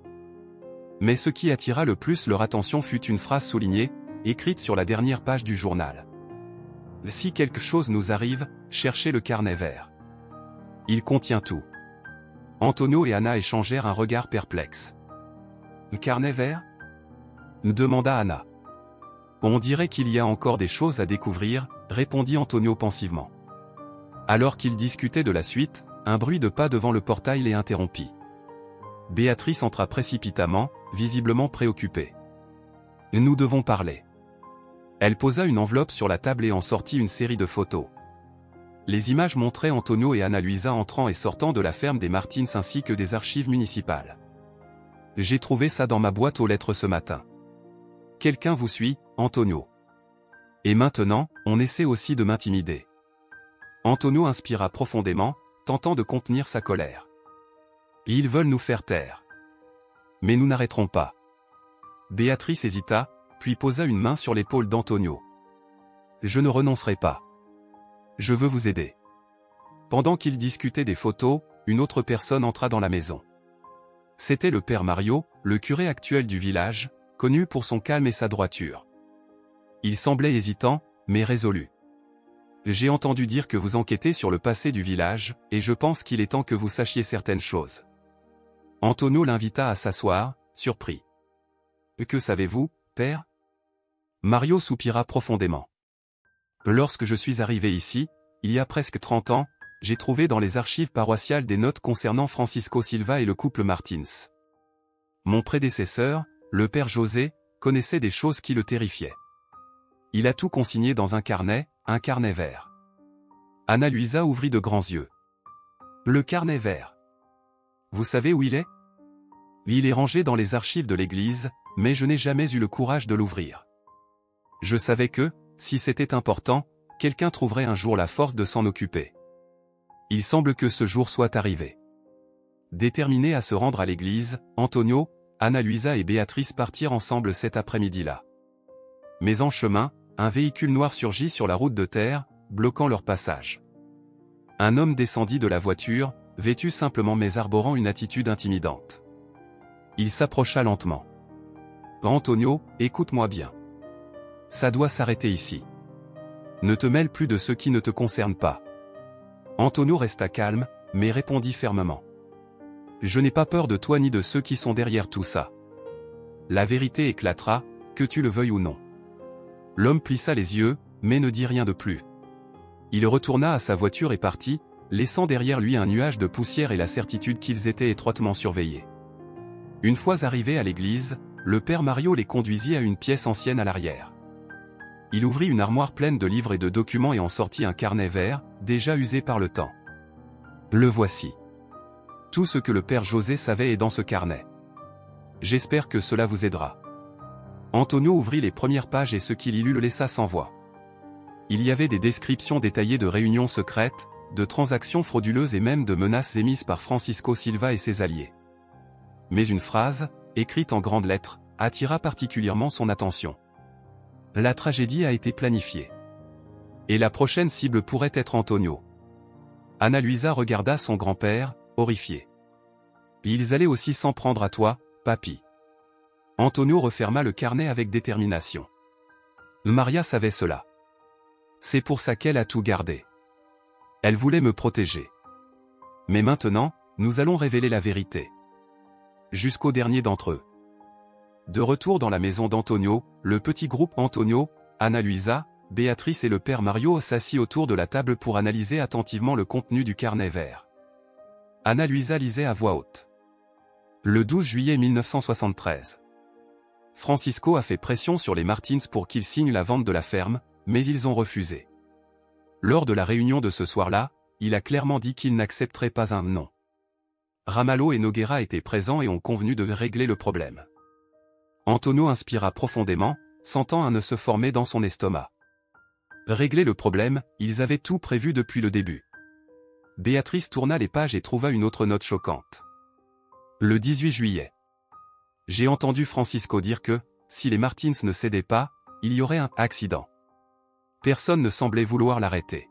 Mais ce qui attira le plus leur attention fut une phrase soulignée, écrite sur la dernière page du journal. « Si quelque chose nous arrive, cherchez le carnet vert. Il contient tout. » Antonio et Ana échangèrent un regard perplexe. « Le carnet vert ?» demanda Ana. « On dirait qu'il y a encore des choses à découvrir, » répondit Antonio pensivement. Alors qu'ils discutaient de la suite, un bruit de pas devant le portail les interrompit. Béatrice entra précipitamment, visiblement préoccupée. « Nous devons parler. » Elle posa une enveloppe sur la table et en sortit une série de photos. Les images montraient Antonio et Ana Luisa entrant et sortant de la ferme des Martins ainsi que des archives municipales. « J'ai trouvé ça dans ma boîte aux lettres ce matin. Quelqu'un vous suit, Antonio. Et maintenant, on essaie aussi de m'intimider. » Antonio inspira profondément, tentant de contenir sa colère. « Ils veulent nous faire taire. Mais nous n'arrêterons pas. » Béatrice hésita, puis posa une main sur l'épaule d'Antonio. « Je ne renoncerai pas. Je veux vous aider. » Pendant qu'ils discutaient des photos, une autre personne entra dans la maison. C'était le père Mario, le curé actuel du village, connu pour son calme et sa droiture. Il semblait hésitant, mais résolu. « J'ai entendu dire que vous enquêtez sur le passé du village, et je pense qu'il est temps que vous sachiez certaines choses. » Antonio l'invita à s'asseoir, surpris. « Que savez-vous, père ?» Mario soupira profondément. « Lorsque je suis arrivé ici, il y a presque 30 ans, j'ai trouvé dans les archives paroissiales des notes concernant Francisco Silva et le couple Martins. Mon prédécesseur, le père José, connaissait des choses qui le terrifiaient. Il a tout consigné dans un carnet vert. » Ana Luisa ouvrit de grands yeux. « Le carnet vert. Vous savez où il est ? » Il est rangé dans les archives de l'église, mais je n'ai jamais eu le courage de l'ouvrir. Je savais que, si c'était important, quelqu'un trouverait un jour la force de s'en occuper. Il semble que ce jour soit arrivé. Déterminés à se rendre à l'église, Antonio, Ana Luisa et Béatrice partirent ensemble cet après-midi-là. Mais en chemin, un véhicule noir surgit sur la route de terre, bloquant leur passage. Un homme descendit de la voiture, vêtu simplement mais arborant une attitude intimidante. Il s'approcha lentement. « Antonio, écoute-moi bien. Ça doit s'arrêter ici. Ne te mêle plus de ce qui ne te concerne pas. Antonio resta calme, mais répondit fermement. Je n'ai pas peur de toi ni de ceux qui sont derrière tout ça. La vérité éclatera, que tu le veuilles ou non. L'homme plissa les yeux, mais ne dit rien de plus. Il retourna à sa voiture et partit, laissant derrière lui un nuage de poussière et la certitude qu'ils étaient étroitement surveillés. Une fois arrivés à l'église, le père Mario les conduisit à une pièce ancienne à l'arrière. Il ouvrit une armoire pleine de livres et de documents et en sortit un carnet vert, déjà usé par le temps. Le voici. Tout ce que le père José savait est dans ce carnet. J'espère que cela vous aidera. Antonio ouvrit les premières pages et ce qu'il y lut le laissa sans voix. Il y avait des descriptions détaillées de réunions secrètes, de transactions frauduleuses et même de menaces émises par Francisco Silva et ses alliés. Mais une phrase, écrite en grandes lettres, attira particulièrement son attention. La tragédie a été planifiée. Et la prochaine cible pourrait être Antonio. Ana Luisa regarda son grand-père, horrifié. Ils allaient aussi s'en prendre à toi, papy. Antonio referma le carnet avec détermination. Maria savait cela. C'est pour ça qu'elle a tout gardé. Elle voulait me protéger. Mais maintenant, nous allons révéler la vérité. Jusqu'au dernier d'entre eux. De retour dans la maison d'Antonio, le petit groupe Antonio, Ana Luisa, Béatrice et le père Mario s'assit autour de la table pour analyser attentivement le contenu du carnet vert. Ana Luisa lisait à voix haute. Le 12 juillet 1973. Francisco a fait pression sur les Martins pour qu'ils signent la vente de la ferme, mais ils ont refusé. Lors de la réunion de ce soir-là, il a clairement dit qu'il n'accepterait pas un non. Ramalho et Noguera étaient présents et ont convenu de régler le problème. Antonio inspira profondément, sentant un nœud se former dans son estomac. Régler le problème, ils avaient tout prévu depuis le début. Béatrice tourna les pages et trouva une autre note choquante. Le 18 juillet. J'ai entendu Francisco dire que, si les Martins ne cédaient pas, il y aurait un accident. Personne ne semblait vouloir l'arrêter.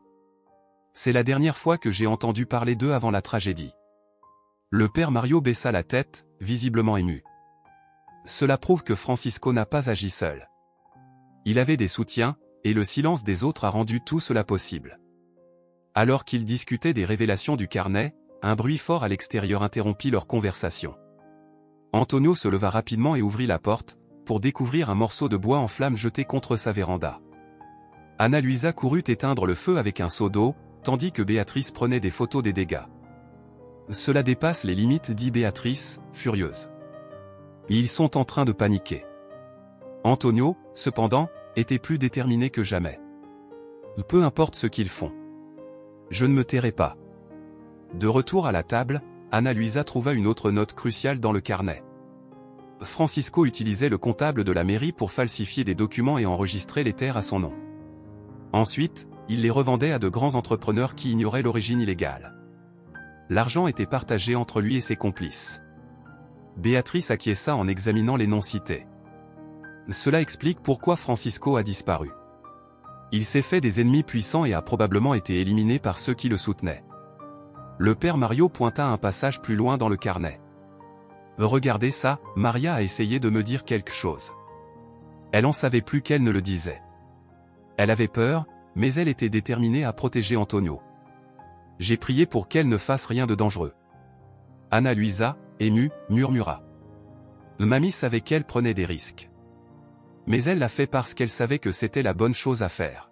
C'est la dernière fois que j'ai entendu parler d'eux avant la tragédie. Le père Mario baissa la tête, visiblement ému. Cela prouve que Francisco n'a pas agi seul. Il avait des soutiens, et le silence des autres a rendu tout cela possible. Alors qu'ils discutaient des révélations du carnet, un bruit fort à l'extérieur interrompit leur conversation. Antonio se leva rapidement et ouvrit la porte, pour découvrir un morceau de bois en flammes jeté contre sa véranda. Ana Luisa courut éteindre le feu avec un seau d'eau, tandis que Béatrice prenait des photos des dégâts. Cela dépasse les limites, dit Béatrice, furieuse. Ils sont en train de paniquer. Antonio, cependant, était plus déterminé que jamais. Peu importe ce qu'ils font. Je ne me tairai pas. De retour à la table, Ana Luisa trouva une autre note cruciale dans le carnet. Francisco utilisait le comptable de la mairie pour falsifier des documents et enregistrer les terres à son nom. Ensuite, il les revendait à de grands entrepreneurs qui ignoraient l'origine illégale. L'argent était partagé entre lui et ses complices. Béatrice acquiesça en examinant les noms cités. Cela explique pourquoi Francisco a disparu. Il s'est fait des ennemis puissants et a probablement été éliminé par ceux qui le soutenaient. Le père Mario pointa un passage plus loin dans le carnet. Regardez ça, Maria a essayé de me dire quelque chose. Elle en savait plus qu'elle ne le disait. Elle avait peur, mais elle était déterminée à protéger Antonio. J'ai prié pour qu'elle ne fasse rien de dangereux. Ana Luisa, émue, murmura. Mamie savait qu'elle prenait des risques. Mais elle l'a fait parce qu'elle savait que c'était la bonne chose à faire.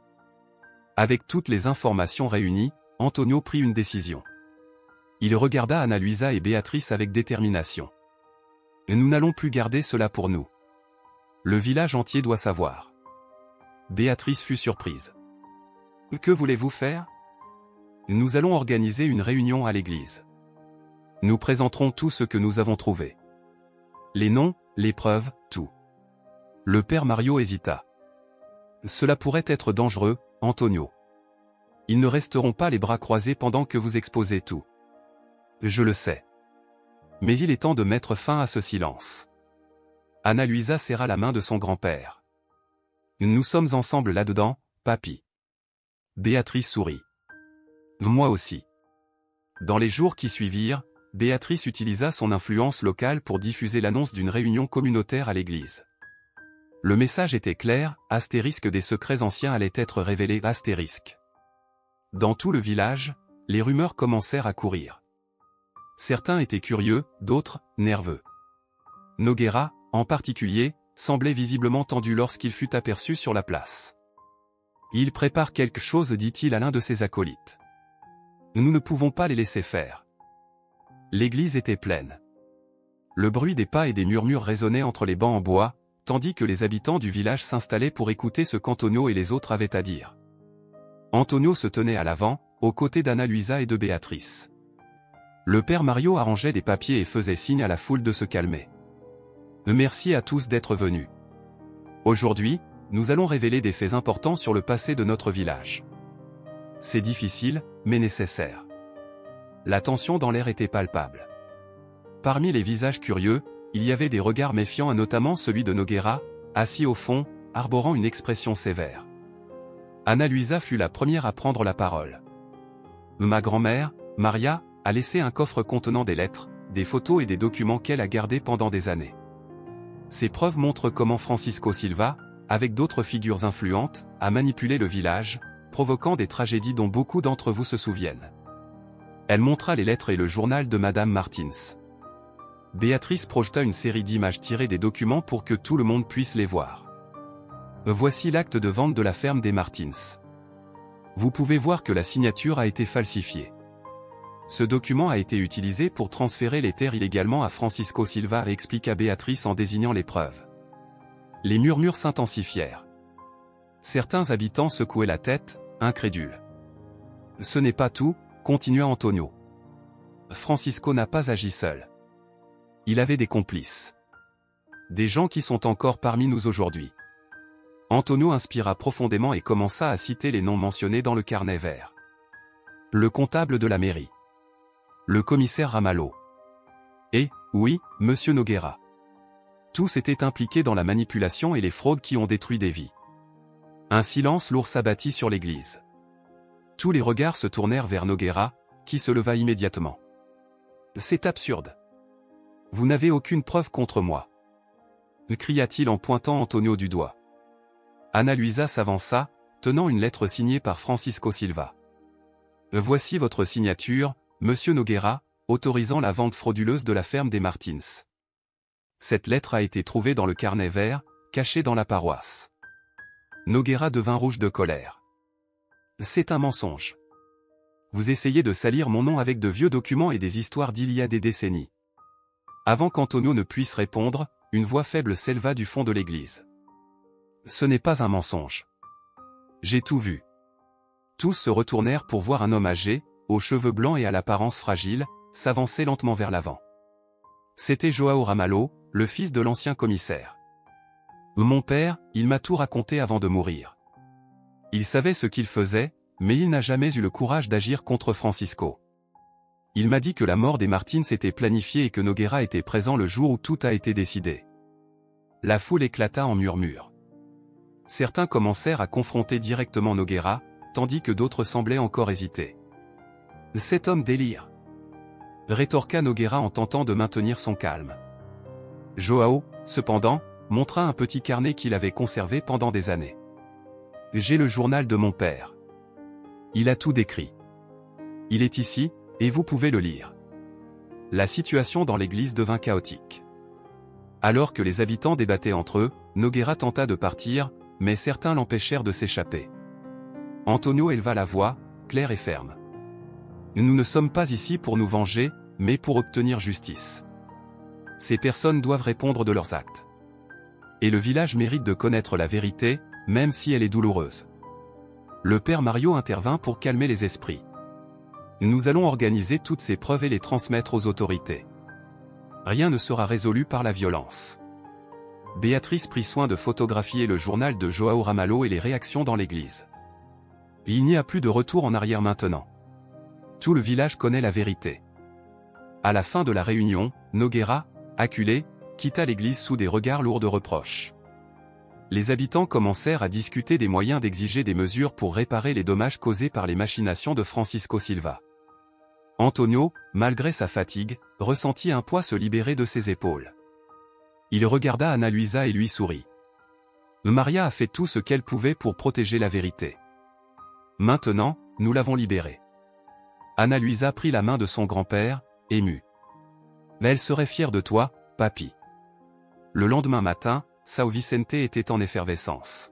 Avec toutes les informations réunies, Antonio prit une décision. Il regarda Ana Luisa et Béatrice avec détermination. Nous n'allons plus garder cela pour nous. Le village entier doit savoir. Béatrice fut surprise. Que voulez-vous faire? Nous allons organiser une réunion à l'église. Nous présenterons tout ce que nous avons trouvé. Les noms, les preuves, tout. Le père Mario hésita. Cela pourrait être dangereux, Antonio. Ils ne resteront pas les bras croisés pendant que vous exposez tout. Je le sais. Mais il est temps de mettre fin à ce silence. Ana Luisa serra la main de son grand-père. Nous sommes ensemble là-dedans, papy. Béatrice sourit. Moi aussi. Dans les jours qui suivirent, Béatrice utilisa son influence locale pour diffuser l'annonce d'une réunion communautaire à l'église. Le message était clair, astérisque des secrets anciens allaient être révélés astérisque. Dans tout le village, les rumeurs commencèrent à courir. Certains étaient curieux, d'autres, nerveux. Nogueira, en particulier, semblait visiblement tendu lorsqu'il fut aperçu sur la place. « Il prépare quelque chose, dit-il à l'un de ses acolytes. Nous ne pouvons pas les laisser faire. » L'église était pleine. Le bruit des pas et des murmures résonnait entre les bancs en bois, tandis que les habitants du village s'installaient pour écouter ce qu'Antonio et les autres avaient à dire. Antonio se tenait à l'avant, aux côtés d'Anna Luisa et de Béatrice. Le père Mario arrangeait des papiers et faisait signe à la foule de se calmer. Merci à tous d'être venus. Aujourd'hui, nous allons révéler des faits importants sur le passé de notre village. C'est difficile, mais nécessaire. La tension dans l'air était palpable. Parmi les visages curieux, il y avait des regards méfiants, notamment celui de Nogueira, assis au fond, arborant une expression sévère. Anna Luisa fut la première à prendre la parole. Ma grand-mère, Maria, a laissé un coffre contenant des lettres, des photos et des documents qu'elle a gardés pendant des années. Ces preuves montrent comment Francisco Silva, avec d'autres figures influentes, a manipulé le village, provoquant des tragédies dont beaucoup d'entre vous se souviennent. Elle montra les lettres et le journal de Madame Martins. Béatrice projeta une série d'images tirées des documents pour que tout le monde puisse les voir. Voici l'acte de vente de la ferme des Martins. Vous pouvez voir que la signature a été falsifiée. Ce document a été utilisé pour transférer les terres illégalement à Francisco Silva, expliqua Béatrice en désignant les preuves. Les murmures s'intensifièrent. Certains habitants secouaient la tête, incrédules. Ce n'est pas tout, continua Antonio. Francisco n'a pas agi seul. Il avait des complices. Des gens qui sont encore parmi nous aujourd'hui. Antonio inspira profondément et commença à citer les noms mentionnés dans le carnet vert. Le comptable de la mairie. Le commissaire Ramalho. Et, oui, Monsieur Nogueira. Tous étaient impliqués dans la manipulation et les fraudes qui ont détruit des vies. Un silence lourd s'abattit sur l'église. Tous les regards se tournèrent vers Nogueira, qui se leva immédiatement. C'est absurde. Vous n'avez aucune preuve contre moi. Cria-t-il en pointant Antonio du doigt. Anna Luisa s'avança, tenant une lettre signée par Francisco Silva. Voici votre signature, Monsieur Nogueira, autorisant la vente frauduleuse de la ferme des Martins. Cette lettre a été trouvée dans le carnet vert, caché dans la paroisse. Nogueira devint rouge de colère. C'est un mensonge. Vous essayez de salir mon nom avec de vieux documents et des histoires d'il y a des décennies. Avant qu'Antonio ne puisse répondre, une voix faible s'éleva du fond de l'église. Ce n'est pas un mensonge. J'ai tout vu. Tous se retournèrent pour voir un homme âgé, aux cheveux blancs et à l'apparence fragile, s'avancer lentement vers l'avant. C'était Joao Ramalho, le fils de l'ancien commissaire. Mon père, il m'a tout raconté avant de mourir. Il savait ce qu'il faisait, mais il n'a jamais eu le courage d'agir contre Francisco. Il m'a dit que la mort des Martins était planifiée et que Nogueira était présent le jour où tout a été décidé. La foule éclata en murmures. Certains commencèrent à confronter directement Nogueira, tandis que d'autres semblaient encore hésiter. Cet homme délire. Rétorqua Nogueira en tentant de maintenir son calme. Joao, cependant, montra un petit carnet qu'il avait conservé pendant des années. J'ai le journal de mon père. Il a tout décrit. Il est ici, et vous pouvez le lire. La situation dans l'église devint chaotique. Alors que les habitants débattaient entre eux, Nogueira tenta de partir, mais certains l'empêchèrent de s'échapper. Antonio éleva la voix, claire et ferme. Nous ne sommes pas ici pour nous venger, mais pour obtenir justice. Ces personnes doivent répondre de leurs actes. Et le village mérite de connaître la vérité, même si elle est douloureuse. Le père Mario intervint pour calmer les esprits. Nous allons organiser toutes ces preuves et les transmettre aux autorités. Rien ne sera résolu par la violence. Béatrice prit soin de photographier le journal de Joao Ramalho et les réactions dans l'église. Il n'y a plus de retour en arrière maintenant. Tout le village connaît la vérité. À la fin de la réunion, Nogueira, acculé, quitta l'église sous des regards lourds de reproches. Les habitants commencèrent à discuter des moyens d'exiger des mesures pour réparer les dommages causés par les machinations de Francisco Silva. Antonio, malgré sa fatigue, ressentit un poids se libérer de ses épaules. Il regarda Anna Luisa et lui sourit. Maria a fait tout ce qu'elle pouvait pour protéger la vérité. Maintenant, nous l'avons libérée. Ana Luisa prit la main de son grand-père, émue. Mais elle serait fière de toi, papy. Le lendemain matin, São Vicente était en effervescence.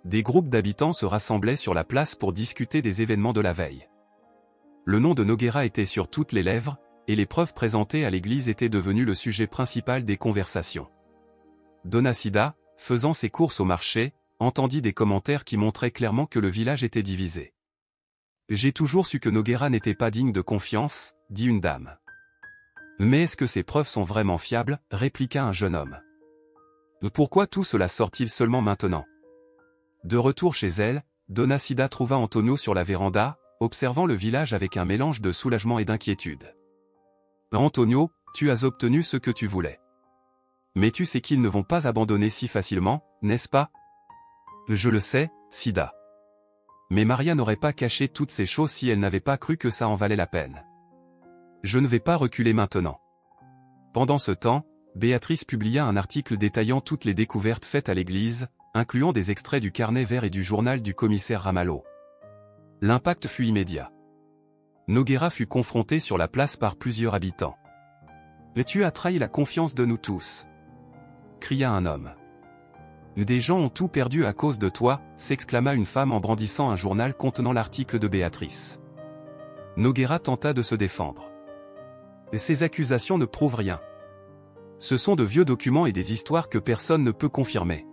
Des groupes d'habitants se rassemblaient sur la place pour discuter des événements de la veille. Le nom de Nogueira était sur toutes les lèvres, et les preuves présentées à l'église étaient devenues le sujet principal des conversations. Dona Cida, faisant ses courses au marché, entendit des commentaires qui montraient clairement que le village était divisé. « J'ai toujours su que Nogueira n'était pas digne de confiance, dit une dame. « Mais est-ce que ces preuves sont vraiment fiables » répliqua un jeune homme. « Pourquoi tout cela sort-il seulement maintenant ?» De retour chez elle, Dona Cida trouva Antonio sur la véranda, observant le village avec un mélange de soulagement et d'inquiétude. « Antonio, tu as obtenu ce que tu voulais. Mais tu sais qu'ils ne vont pas abandonner si facilement, n'est-ce pas ?»« Je le sais, Cida. Mais Maria n'aurait pas caché toutes ces choses si elle n'avait pas cru que ça en valait la peine. Je ne vais pas reculer maintenant. » Pendant ce temps, Béatrice publia un article détaillant toutes les découvertes faites à l'église, incluant des extraits du carnet vert et du journal du commissaire Ramalho. L'impact fut immédiat. Nogueira fut confronté sur la place par plusieurs habitants. « Mais tu as trahi la confiance de nous tous !» cria un homme. « Des gens ont tout perdu à cause de toi !» s'exclama une femme en brandissant un journal contenant l'article de Béatrice. Nogueira tenta de se défendre. « Ces accusations ne prouvent rien. Ce sont de vieux documents et des histoires que personne ne peut confirmer. »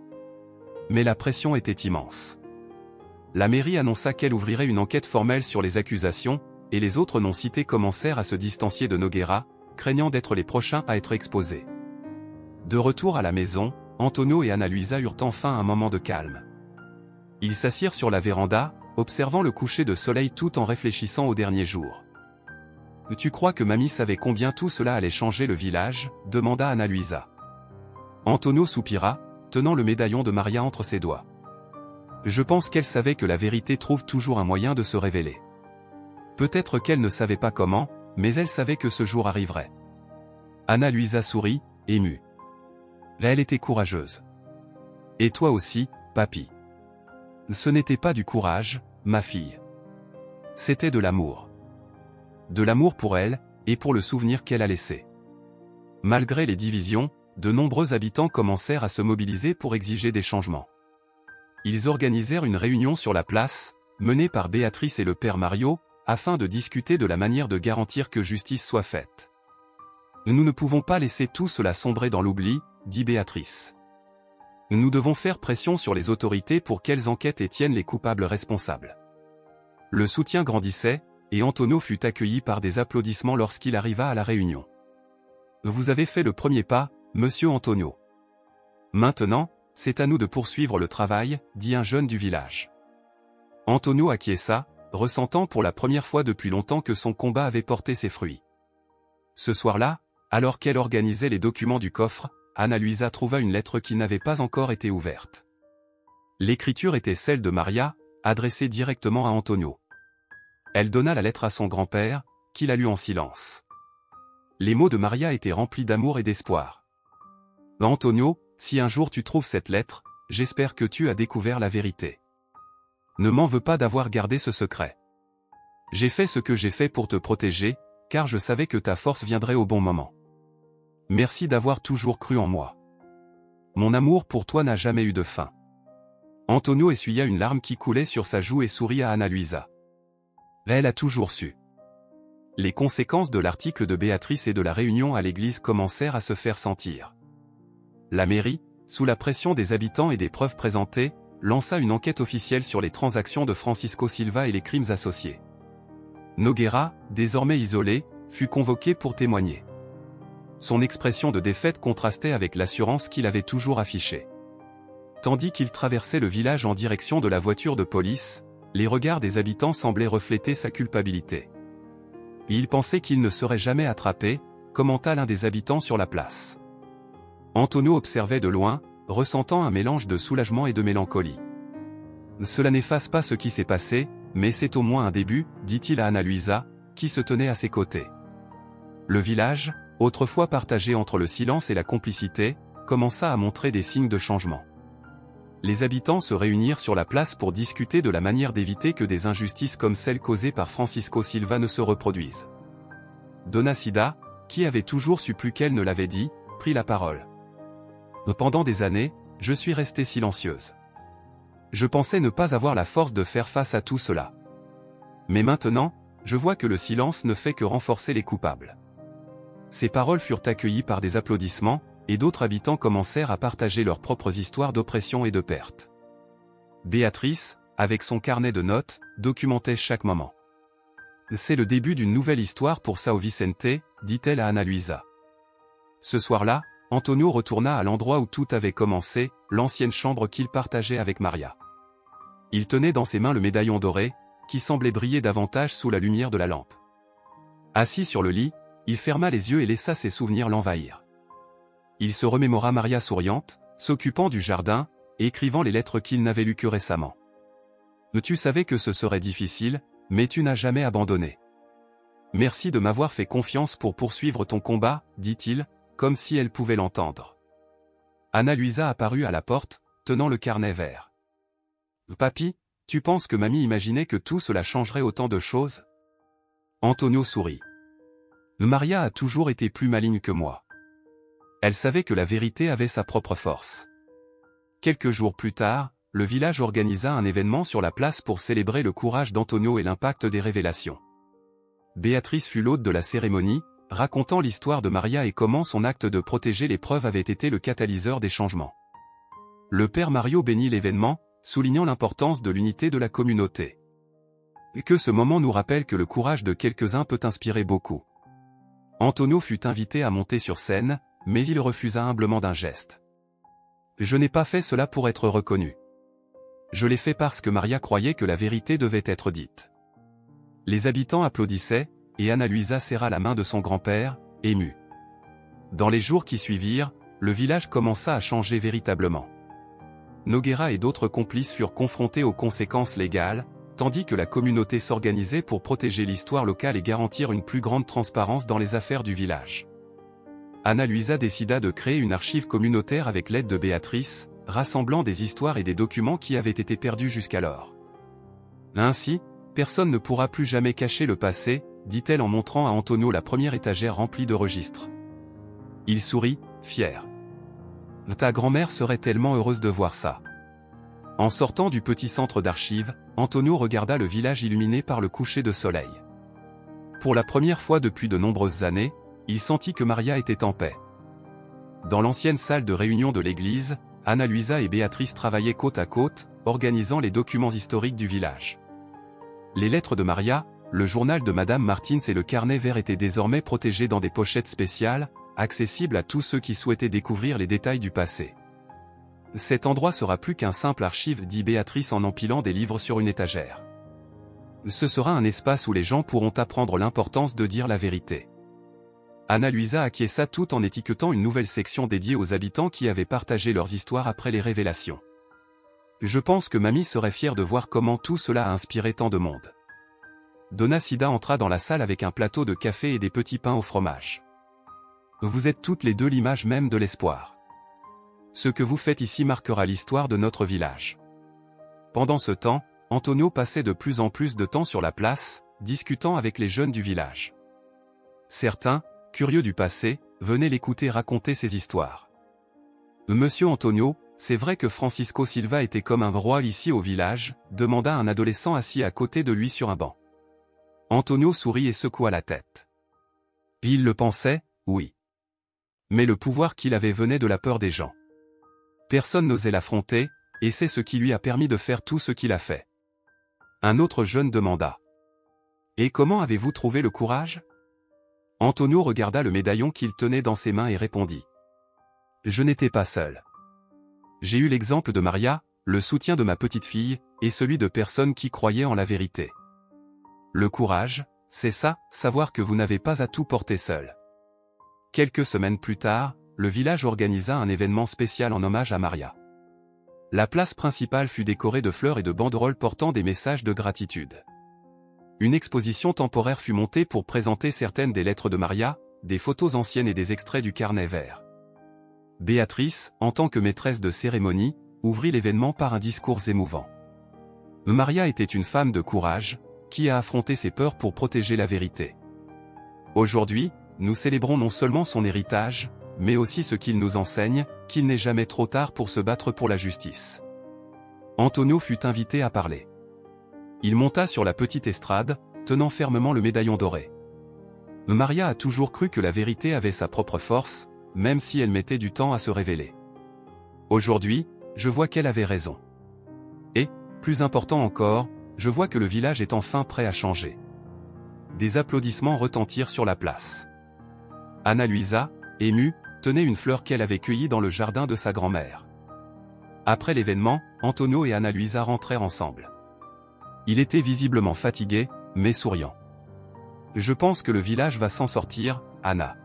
Mais la pression était immense. La mairie annonça qu'elle ouvrirait une enquête formelle sur les accusations, et les autres non cités commencèrent à se distancier de Nogueira, craignant d'être les prochains à être exposés. De retour à la maison, Antonio et Ana Luisa eurent enfin un moment de calme. Ils s'assirent sur la véranda, observant le coucher de soleil tout en réfléchissant aux derniers jours. « Tu crois que mamie savait combien tout cela allait changer le village ?» demanda Ana Luisa. Antonio soupira, tenant le médaillon de Maria entre ses doigts. « Je pense qu'elle savait que la vérité trouve toujours un moyen de se révéler. Peut-être qu'elle ne savait pas comment, mais elle savait que ce jour arriverait. » Ana Luisa sourit, émue. Là elle était courageuse. « Et toi aussi, papy. » Ce n'était pas du courage, ma fille. C'était de l'amour. De l'amour pour elle, et pour le souvenir qu'elle a laissé. Malgré les divisions, de nombreux habitants commencèrent à se mobiliser pour exiger des changements. Ils organisèrent une réunion sur la place, menée par Béatrice et le père Mario, afin de discuter de la manière de garantir que justice soit faite. « Nous ne pouvons pas laisser tout cela sombrer dans l'oubli, » dit Béatrice. « Nous devons faire pression sur les autorités pour qu'elles enquêtent et tiennent les coupables responsables. » Le soutien grandissait, et Antonio fut accueilli par des applaudissements lorsqu'il arriva à la réunion. « Vous avez fait le premier pas, monsieur Antonio. Maintenant, c'est à nous de poursuivre le travail, » dit un jeune du village. Antonio acquiesça, ressentant pour la première fois depuis longtemps que son combat avait porté ses fruits. Ce soir-là, alors qu'elle organisait les documents du coffre, Ana Luisa trouva une lettre qui n'avait pas encore été ouverte. L'écriture était celle de Maria, adressée directement à Antonio. Elle donna la lettre à son grand-père, qui la lut en silence. Les mots de Maria étaient remplis d'amour et d'espoir. « Antonio, si un jour tu trouves cette lettre, j'espère que tu as découvert la vérité. Ne m'en veux pas d'avoir gardé ce secret. J'ai fait ce que j'ai fait pour te protéger, car je savais que ta force viendrait au bon moment. Merci d'avoir toujours cru en moi. Mon amour pour toi n'a jamais eu de fin. » Antonio essuya une larme qui coulait sur sa joue et sourit à Ana Luisa. Elle a toujours su. Les conséquences de l'article de Béatrice et de la réunion à l'église commencèrent à se faire sentir. La mairie, sous la pression des habitants et des preuves présentées, lança une enquête officielle sur les transactions de Francisco Silva et les crimes associés. Nogueira, désormais isolé, fut convoqué pour témoigner. Son expression de défaite contrastait avec l'assurance qu'il avait toujours affichée. Tandis qu'il traversait le village en direction de la voiture de police, les regards des habitants semblaient refléter sa culpabilité. Il pensait qu'il ne serait jamais attrapé, commenta l'un des habitants sur la place. Antonio observait de loin, ressentant un mélange de soulagement et de mélancolie. « Cela n'efface pas ce qui s'est passé, mais c'est au moins un début, » dit-il à Ana Luisa, qui se tenait à ses côtés. Le village, autrefois partagé entre le silence et la complicité, commença à montrer des signes de changement. les habitants se réunirent sur la place pour discuter de la manière d'éviter que des injustices comme celle causée par Francisco Silva ne se reproduisent. Dona Cida, qui avait toujours su plus qu'elle ne l'avait dit, prit la parole. Pendant des années, je suis restée silencieuse. Je pensais ne pas avoir la force de faire face à tout cela. Mais maintenant, je vois que le silence ne fait que renforcer les coupables. Ces paroles furent accueillies par des applaudissements, et d'autres habitants commencèrent à partager leurs propres histoires d'oppression et de perte. Béatrice, avec son carnet de notes, documentait chaque moment. C'est le début d'une nouvelle histoire pour São Vicente, dit-elle à Ana Luisa. Ce soir-là, Antonio retourna à l'endroit où tout avait commencé, l'ancienne chambre qu'il partageait avec Maria. Il tenait dans ses mains le médaillon doré, qui semblait briller davantage sous la lumière de la lampe. Assis sur le lit, il ferma les yeux et laissa ses souvenirs l'envahir. Il se remémora Maria souriante, s'occupant du jardin, et écrivant les lettres qu'il n'avait lues que récemment. Tu savais que ce serait difficile, mais tu n'as jamais abandonné. Merci de m'avoir fait confiance pour poursuivre ton combat, dit-il, comme si elle pouvait l'entendre. Ana Luisa apparut à la porte, tenant le carnet vert. Papy, tu penses que mamie imaginait que tout cela changerait autant de choses? Antonio sourit. Maria a toujours été plus maligne que moi. Elle savait que la vérité avait sa propre force. Quelques jours plus tard, le village organisa un événement sur la place pour célébrer le courage d'Antonio et l'impact des révélations. Béatrice fut l'hôte de la cérémonie, racontant l'histoire de Maria et comment son acte de protéger les preuves avait été le catalyseur des changements. Le père Mario bénit l'événement, soulignant l'importance de l'unité de la communauté. Et que ce moment nous rappelle que le courage de quelques-uns peut inspirer beaucoup. Antonio fut invité à monter sur scène, mais il refusa humblement d'un geste. Je n'ai pas fait cela pour être reconnu. Je l'ai fait parce que Maria croyait que la vérité devait être dite. Les habitants applaudissaient, et Ana Luisa serra la main de son grand-père, ému. Dans les jours qui suivirent, le village commença à changer véritablement. Nogueira et d'autres complices furent confrontés aux conséquences légales, tandis que la communauté s'organisait pour protéger l'histoire locale et garantir une plus grande transparence dans les affaires du village. Ana Luisa décida de créer une archive communautaire avec l'aide de Béatrice, rassemblant des histoires et des documents qui avaient été perdus jusqu'alors. Ainsi, personne ne pourra plus jamais cacher le passé, dit-elle en montrant à Antonio la première étagère remplie de registres. Il sourit, fier. Ta grand-mère serait tellement heureuse de voir ça. En sortant du petit centre d'archives, Antonio regarda le village illuminé par le coucher de soleil. Pour la première fois depuis de nombreuses années, il sentit que Maria était en paix. Dans l'ancienne salle de réunion de l'église, Ana Luisa et Béatrice travaillaient côte à côte, organisant les documents historiques du village. Les lettres de Maria, le journal de Madame Martins et le carnet vert étaient désormais protégés dans des pochettes spéciales, accessibles à tous ceux qui souhaitaient découvrir les détails du passé. Cet endroit sera plus qu'un simple archive, dit Béatrice en empilant des livres sur une étagère. Ce sera un espace où les gens pourront apprendre l'importance de dire la vérité. Ana Luisa acquiesça tout en étiquetant une nouvelle section dédiée aux habitants qui avaient partagé leurs histoires après les révélations. Je pense que mamie serait fière de voir comment tout cela a inspiré tant de monde. Dona Cida entra dans la salle avec un plateau de café et des petits pains au fromage. Vous êtes toutes les deux l'image même de l'espoir. Ce que vous faites ici marquera l'histoire de notre village. Pendant ce temps, Antonio passait de plus en plus de temps sur la place, discutant avec les jeunes du village. Certains, curieux du passé, venaient l'écouter raconter ses histoires. Monsieur Antonio, c'est vrai que Francisco Silva était comme un roi ici au village, demanda un adolescent assis à côté de lui sur un banc. Antonio sourit et secoua la tête. Il le pensait, oui. Mais le pouvoir qu'il avait venait de la peur des gens. Personne n'osait l'affronter, et c'est ce qui lui a permis de faire tout ce qu'il a fait. Un autre jeune demanda. Et comment avez-vous trouvé le courage? Antonio regarda le médaillon qu'il tenait dans ses mains et répondit. Je n'étais pas seul. J'ai eu l'exemple de Maria, le soutien de ma petite fille, et celui de personnes qui croyaient en la vérité. Le courage, c'est ça, savoir que vous n'avez pas à tout porter seul. Quelques semaines plus tard, le village organisa un événement spécial en hommage à Maria. La place principale fut décorée de fleurs et de banderoles portant des messages de gratitude. Une exposition temporaire fut montée pour présenter certaines des lettres de Maria, des photos anciennes et des extraits du carnet vert. Béatrice, en tant que maîtresse de cérémonie, ouvrit l'événement par un discours émouvant. Maria était une femme de courage, qui a affronté ses peurs pour protéger la vérité. Aujourd'hui, nous célébrons non seulement son héritage, mais aussi ce qu'il nous enseigne, qu'il n'est jamais trop tard pour se battre pour la justice. Antonio fut invité à parler. Il monta sur la petite estrade, tenant fermement le médaillon doré. Maria a toujours cru que la vérité avait sa propre force, même si elle mettait du temps à se révéler. Aujourd'hui, je vois qu'elle avait raison. Et, plus important encore, je vois que le village est enfin prêt à changer. Des applaudissements retentirent sur la place. Anna Luisa, émue, tenait une fleur qu'elle avait cueillie dans le jardin de sa grand-mère. Après l'événement, Antonio et Anna Luisa rentrèrent ensemble. Il était visiblement fatigué, mais souriant. « Je pense que le village va s'en sortir, Anna.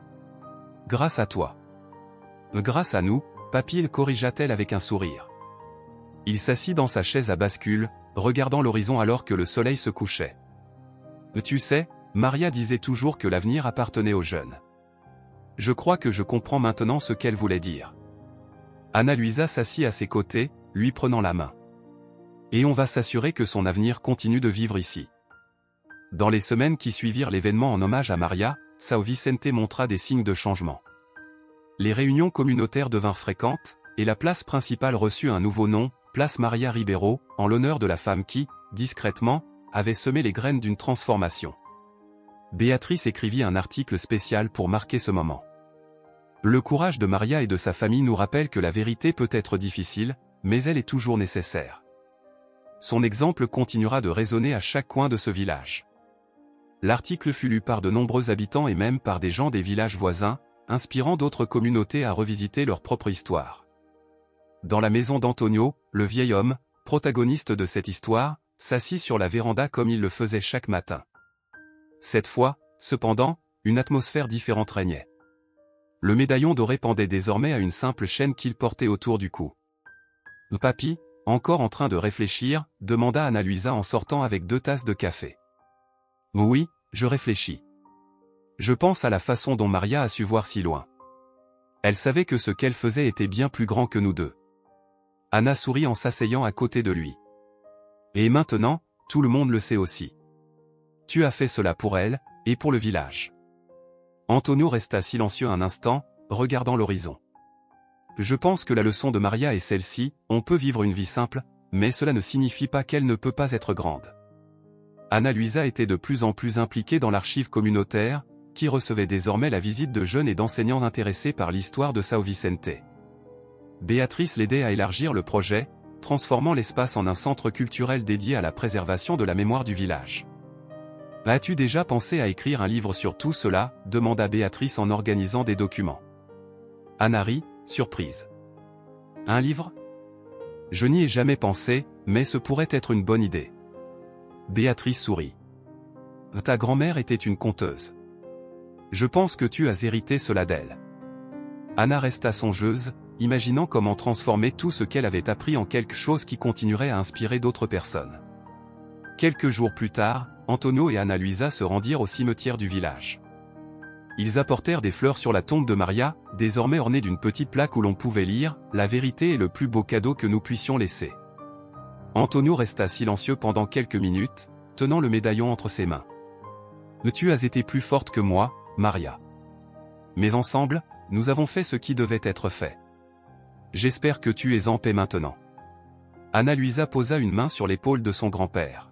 Grâce à toi. »« Grâce à nous, papy, corrigea-t-elle avec un sourire. Il s'assit dans sa chaise à bascule, regardant l'horizon alors que le soleil se couchait. « Tu sais, Maria disait toujours que l'avenir appartenait aux jeunes. Je crois que je comprends maintenant ce qu'elle voulait dire. » Anna Luisa s'assit à ses côtés, lui prenant la main. « Et on va s'assurer que son avenir continue de vivre ici. » Dans les semaines qui suivirent l'événement en hommage à Maria, São Vicente montra des signes de changement. Les réunions communautaires devinrent fréquentes, et la place principale reçut un nouveau nom, Place Maria Ribeiro, en l'honneur de la femme qui, discrètement, avait semé les graines d'une transformation. Béatrice écrivit un article spécial pour marquer ce moment. Le courage de Maria et de sa famille nous rappelle que la vérité peut être difficile, mais elle est toujours nécessaire. Son exemple continuera de résonner à chaque coin de ce village. L'article fut lu par de nombreux habitants et même par des gens des villages voisins, inspirant d'autres communautés à revisiter leur propre histoire. Dans la maison d'Antonio, le vieil homme, protagoniste de cette histoire, s'assit sur la véranda comme il le faisait chaque matin. Cette fois, cependant, une atmosphère différente régnait. Le médaillon doré pendait désormais à une simple chaîne qu'il portait autour du cou. « Papy, encore en train de réfléchir ?» demanda Anna Luisa en sortant avec 2 tasses de café. « Oui, je réfléchis. Je pense à la façon dont Maria a su voir si loin. Elle savait que ce qu'elle faisait était bien plus grand que nous deux. » Anna sourit en s'asseyant à côté de lui. « Et maintenant, tout le monde le sait aussi. Tu as fait cela pour elle, et pour le village. » Antonio resta silencieux un instant, regardant l'horizon. « Je pense que la leçon de Maria est celle-ci, on peut vivre une vie simple, mais cela ne signifie pas qu'elle ne peut pas être grande. » Anna Luisa était de plus en plus impliquée dans l'archive communautaire, qui recevait désormais la visite de jeunes et d'enseignants intéressés par l'histoire de São Vicente. Béatrice l'aidait à élargir le projet, transformant l'espace en un centre culturel dédié à la préservation de la mémoire du village. « As-tu déjà pensé à écrire un livre sur tout cela ?» demanda Béatrice en organisant des documents. Anna rit, surprise. « Un livre ? Je n'y ai jamais pensé, mais ce pourrait être une bonne idée. » Béatrice sourit. « Ta grand-mère était une conteuse. Je pense que tu as hérité cela d'elle. » Anna resta songeuse, imaginant comment transformer tout ce qu'elle avait appris en quelque chose qui continuerait à inspirer d'autres personnes. Quelques jours plus tard, Antonio et Anna Luisa se rendirent au cimetière du village. Ils apportèrent des fleurs sur la tombe de Maria, désormais ornée d'une petite plaque où l'on pouvait lire « La vérité est le plus beau cadeau que nous puissions laisser ». Antonio resta silencieux pendant quelques minutes, tenant le médaillon entre ses mains. « Tu as été plus forte que moi, Maria. Mais ensemble, nous avons fait ce qui devait être fait. J'espère que tu es en paix maintenant. » Anna Luisa posa une main sur l'épaule de son grand-père.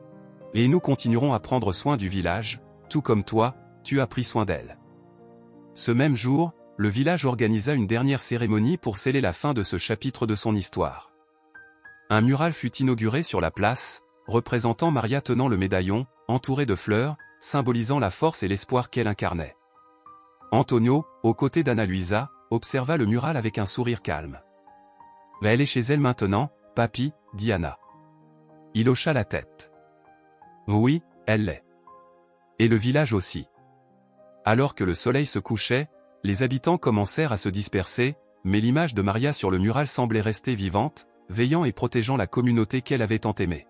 « Et nous continuerons à prendre soin du village, tout comme toi, tu as pris soin d'elle. » Ce même jour, le village organisa une dernière cérémonie pour sceller la fin de ce chapitre de son histoire. Un mural fut inauguré sur la place, représentant Maria tenant le médaillon, entouré de fleurs, symbolisant la force et l'espoir qu'elle incarnait. Antonio, aux côtés d'Anna Luisa, observa le mural avec un sourire calme. « Elle est chez elle maintenant, papy, » dit Anna. Il hocha la tête. « Oui, elle l'est. Et le village aussi. » Alors que le soleil se couchait, les habitants commencèrent à se disperser, mais l'image de Maria sur le mural semblait rester vivante, veillant et protégeant la communauté qu'elle avait tant aimée.